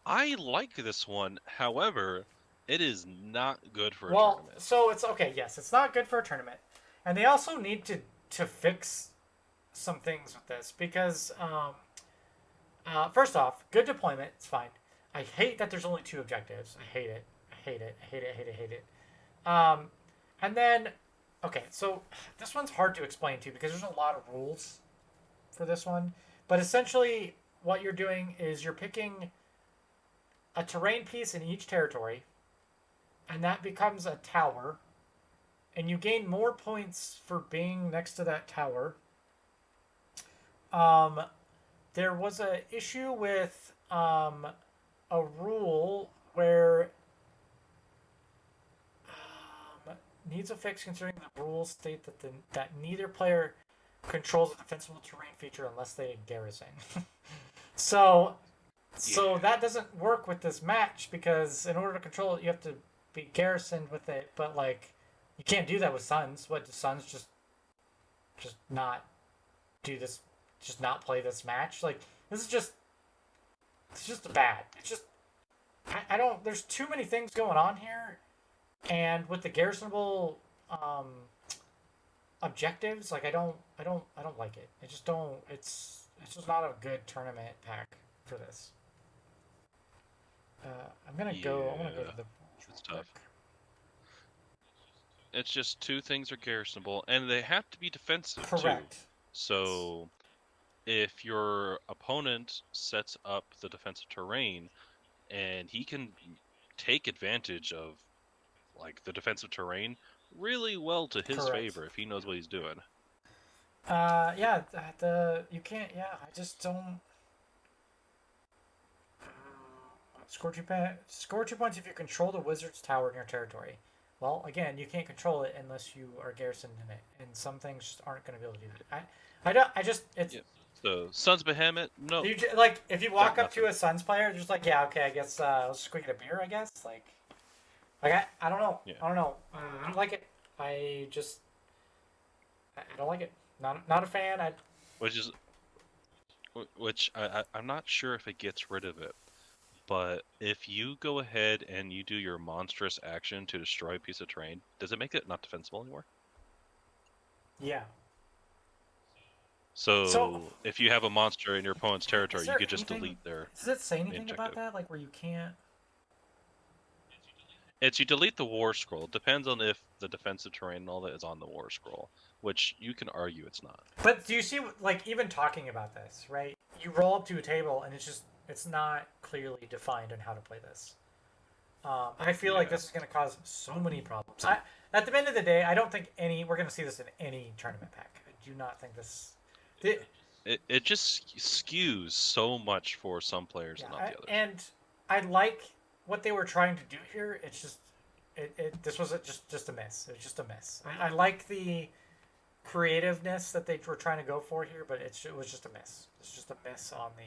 S2: I like this one. However, it is not good for a
S1: tournament.
S2: Well,
S1: so it's okay. Yes, it's not good for a tournament, and they also need to fix some things with this because first off, good deployment. It's fine. I hate that there's only 2 objectives. I hate it. And then, okay, so this one's hard to explain to because there's a lot of rules for this one. But essentially, what you're doing is you're picking a terrain piece in each territory, and that becomes a tower, and you gain more points for being next to that tower. There was an issue with a rule where needs a fix considering the rules state that neither player controls a defensible terrain feature unless they garrison. So that doesn't work with this match because in order to control it, you have to be garrisoned with it. But like, you can't do that with Suns. What, do Suns just not do this? Just not play this match? Like, it's just bad. It's just I don't. There's too many things going on here, and with the garrisonable objectives, like I don't like it. I just don't. It's just not a good tournament pack for this. I'm gonna go. I want to go to the.
S2: It's tough. It's just two things are garrisonable, and they have to be defensive
S1: Correct.
S2: too. So, if your opponent sets up the defensive terrain, and he can take advantage of like the defensive terrain really well to his favor if he knows what he's doing.
S1: Yeah, you can't. Yeah, I just don't. Score 2 points if you control the wizard's tower in your territory. Well, again, you can't control it unless you are garrisoned in it, and some things just aren't going to be able to do that. I don't. I just it's.
S2: Yeah. So Sun's Behemoth, no.
S1: Like if you walk up to a Suns player, just like yeah, okay, I guess let's just go get a beer. I guess like I don't know.
S2: Yeah.
S1: I don't know. I don't like it. I don't like it. Not a fan.
S2: Which I'm not sure if it gets rid of it. But if you go ahead and you do your monstrous action to destroy a piece of terrain, does it make it not defensible anymore?
S1: Yeah.
S2: So if you have a monster in your opponent's territory, you could just delete their.
S1: Does it say anything about that? Like where you can't?
S2: It's you delete the war scroll. It depends on if the defensive terrain and all that is on the war scroll, which you can argue it's not.
S1: But do you see, like, even talking about this, right? You roll up to a table and it's not clearly defined on how to play this. I feel like this is going to cause so many problems. At the end of the day, I don't think we're going to see this in any tournament pack. I do not think this.
S2: It just skews so much for some players and not the others.
S1: And I like what they were trying to do here. It's just this was just a miss. It was just a miss. I like the creativeness that they were trying to go for here, but it was just a miss. It's just a miss on the.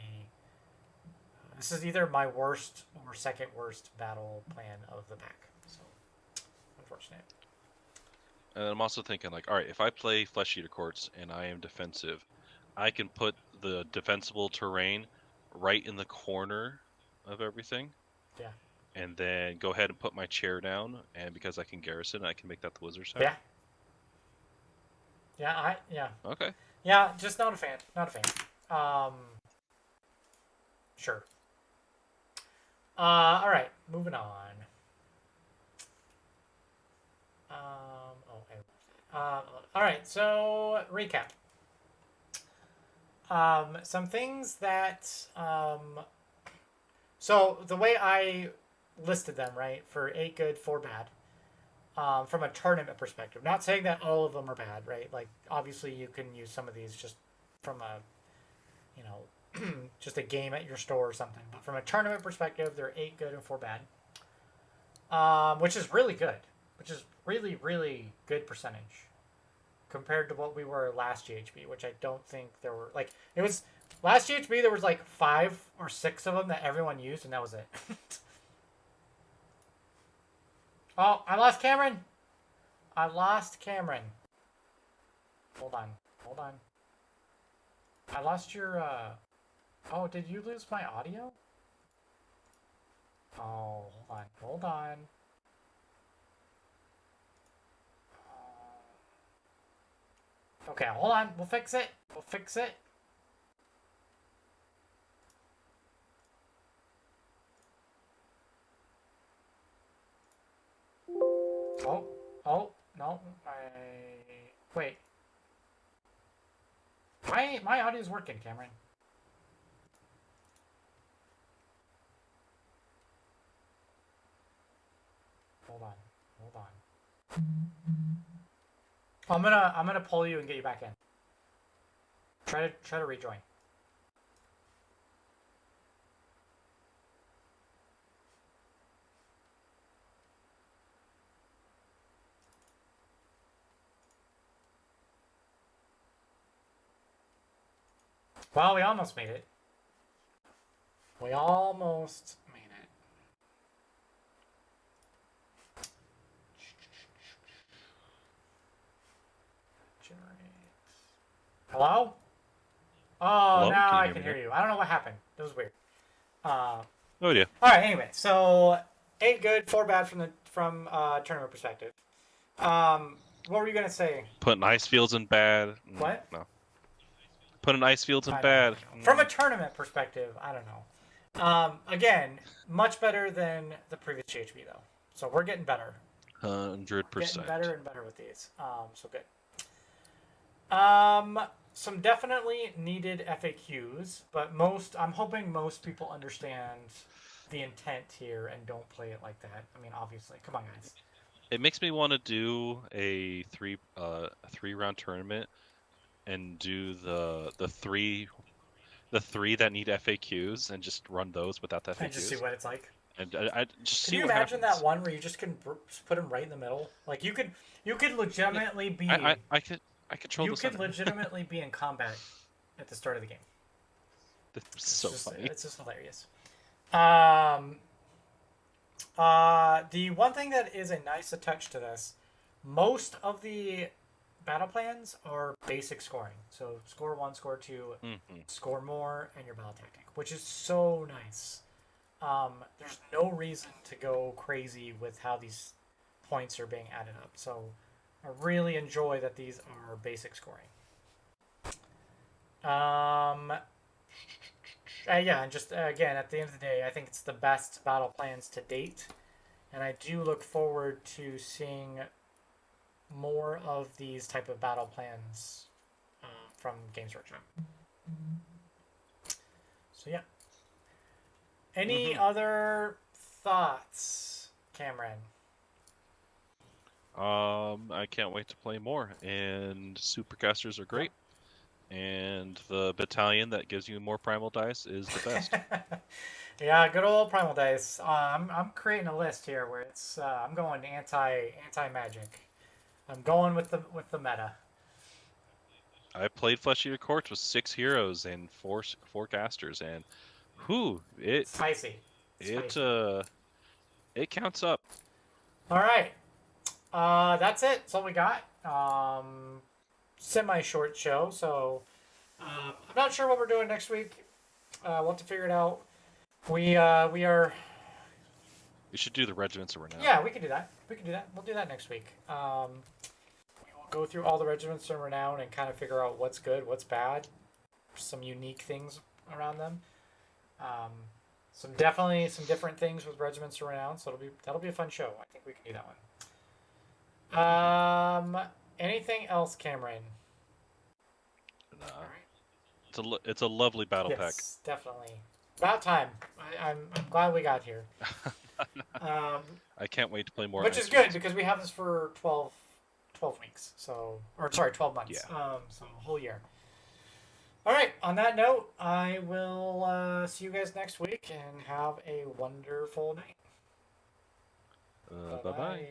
S1: This is either my worst or second worst battle plan of the pack. So unfortunate.
S2: And I'm also thinking like, all right, if I play Flesh Eater Courts and I am defensive, I can put the defensible terrain right in the corner of everything.
S1: Yeah.
S2: And then go ahead and put my chair down, and because I can garrison, I can make that the wizard's tower.
S1: Yeah.
S2: Okay.
S1: Yeah, just not a fan. Not a fan. Sure. All right, moving on. All right, so recap. Some things that so the way I listed them, right, for 8 good, 4 bad, from a tournament perspective. Not saying that all of them are bad, right? Like, obviously you can use some of these just from a, just a game at your store or something. But from a tournament perspective, they're 8 good and 4 bad, which is really good. Which is really, really good percentage compared to what we were last GHB, which I don't think there were, like, it was, last GHB there was like 5 or 6 of them that everyone used, and that was it. Oh, I lost Camaron. Hold on. I lost your, oh, did you lose my audio? Oh, hold on. Okay, hold on. We'll fix it. Oh, no. Wait. My audio's working, Camaron. Hold on. I'm gonna pull you and get you back in. Try to rejoin. Well, we almost made it. Hello? Oh,
S2: Hello?
S1: now
S2: Can you
S1: I
S2: hear
S1: can
S2: me
S1: hear
S2: now?
S1: you. I don't know what happened. That was weird.
S2: Oh yeah.
S1: All right. Anyway, so 8 good, 4 bad from tournament perspective. What were you gonna say?
S2: Putting Icefields in bad.
S1: What?
S2: No. Putting Icefields in bad.
S1: From a tournament perspective, I don't know. Again, much better than the previous GHB though. So we're getting better.
S2: 100%.
S1: Getting better and better with these. So good. Some definitely needed FAQs, but I'm hoping most people understand the intent here and don't play it like that. I mean, obviously, come on, guys.
S2: It makes me want to do a three round tournament and do the three that need FAQs and just run those without the
S1: And just see
S2: FAQs.
S1: what it's like.
S2: And I just
S1: Can
S2: see
S1: you
S2: what
S1: imagine
S2: happens.
S1: that one where you just can put them right in the middle? Like you could legitimately be
S2: I control
S1: you
S2: the
S1: could
S2: center.
S1: legitimately be in combat at the start of the game.
S2: That's so funny.
S1: It's just hilarious. The one thing that is a nice touch to this, most of the battle plans are basic scoring. So score 1, score 2, score more, and your battle tactic, which is so nice. There's no reason to go crazy with how these points are being added up. So I really enjoy that these are basic scoring. Yeah, and just again, at the end of the day, I think it's the best battle plans to date, and I do look forward to seeing more of these type of battle plans from Games Workshop. So yeah. Any other thoughts, Camaron?
S2: I can't wait to play more. And supercasters are great. And the battalion that gives you more primal dice is the best.
S1: Yeah, good old primal dice. I'm creating a list here where it's I'm going anti magic. I'm going with the meta.
S2: I played Flesh Eater Courts with 6 heroes and four casters, and
S1: Spicy.
S2: it counts up.
S1: All right. That's it. That's all we got. Semi-short show, so I'm not sure what we're doing next week. We'll have to figure it out. We are.
S2: We should do the regiments of renown.
S1: Yeah, we can do that. We'll do that next week. We will go through all the regiments of renown and kind of figure out what's good, what's bad, some unique things around them. Some different things with regiments of renown. So that'll be a fun show. I think we can do that one. Anything else, Camaron?
S2: Nah. Right. It's a lovely battle pack.
S1: Yes, definitely. About time. I'm glad we got here.
S2: I can't wait to play more.
S1: Which is good because we have this for 12 weeks. 12 months.
S2: Yeah.
S1: So a whole year. All right. On that note, I will see you guys next week and have a wonderful night.
S2: Bye-bye.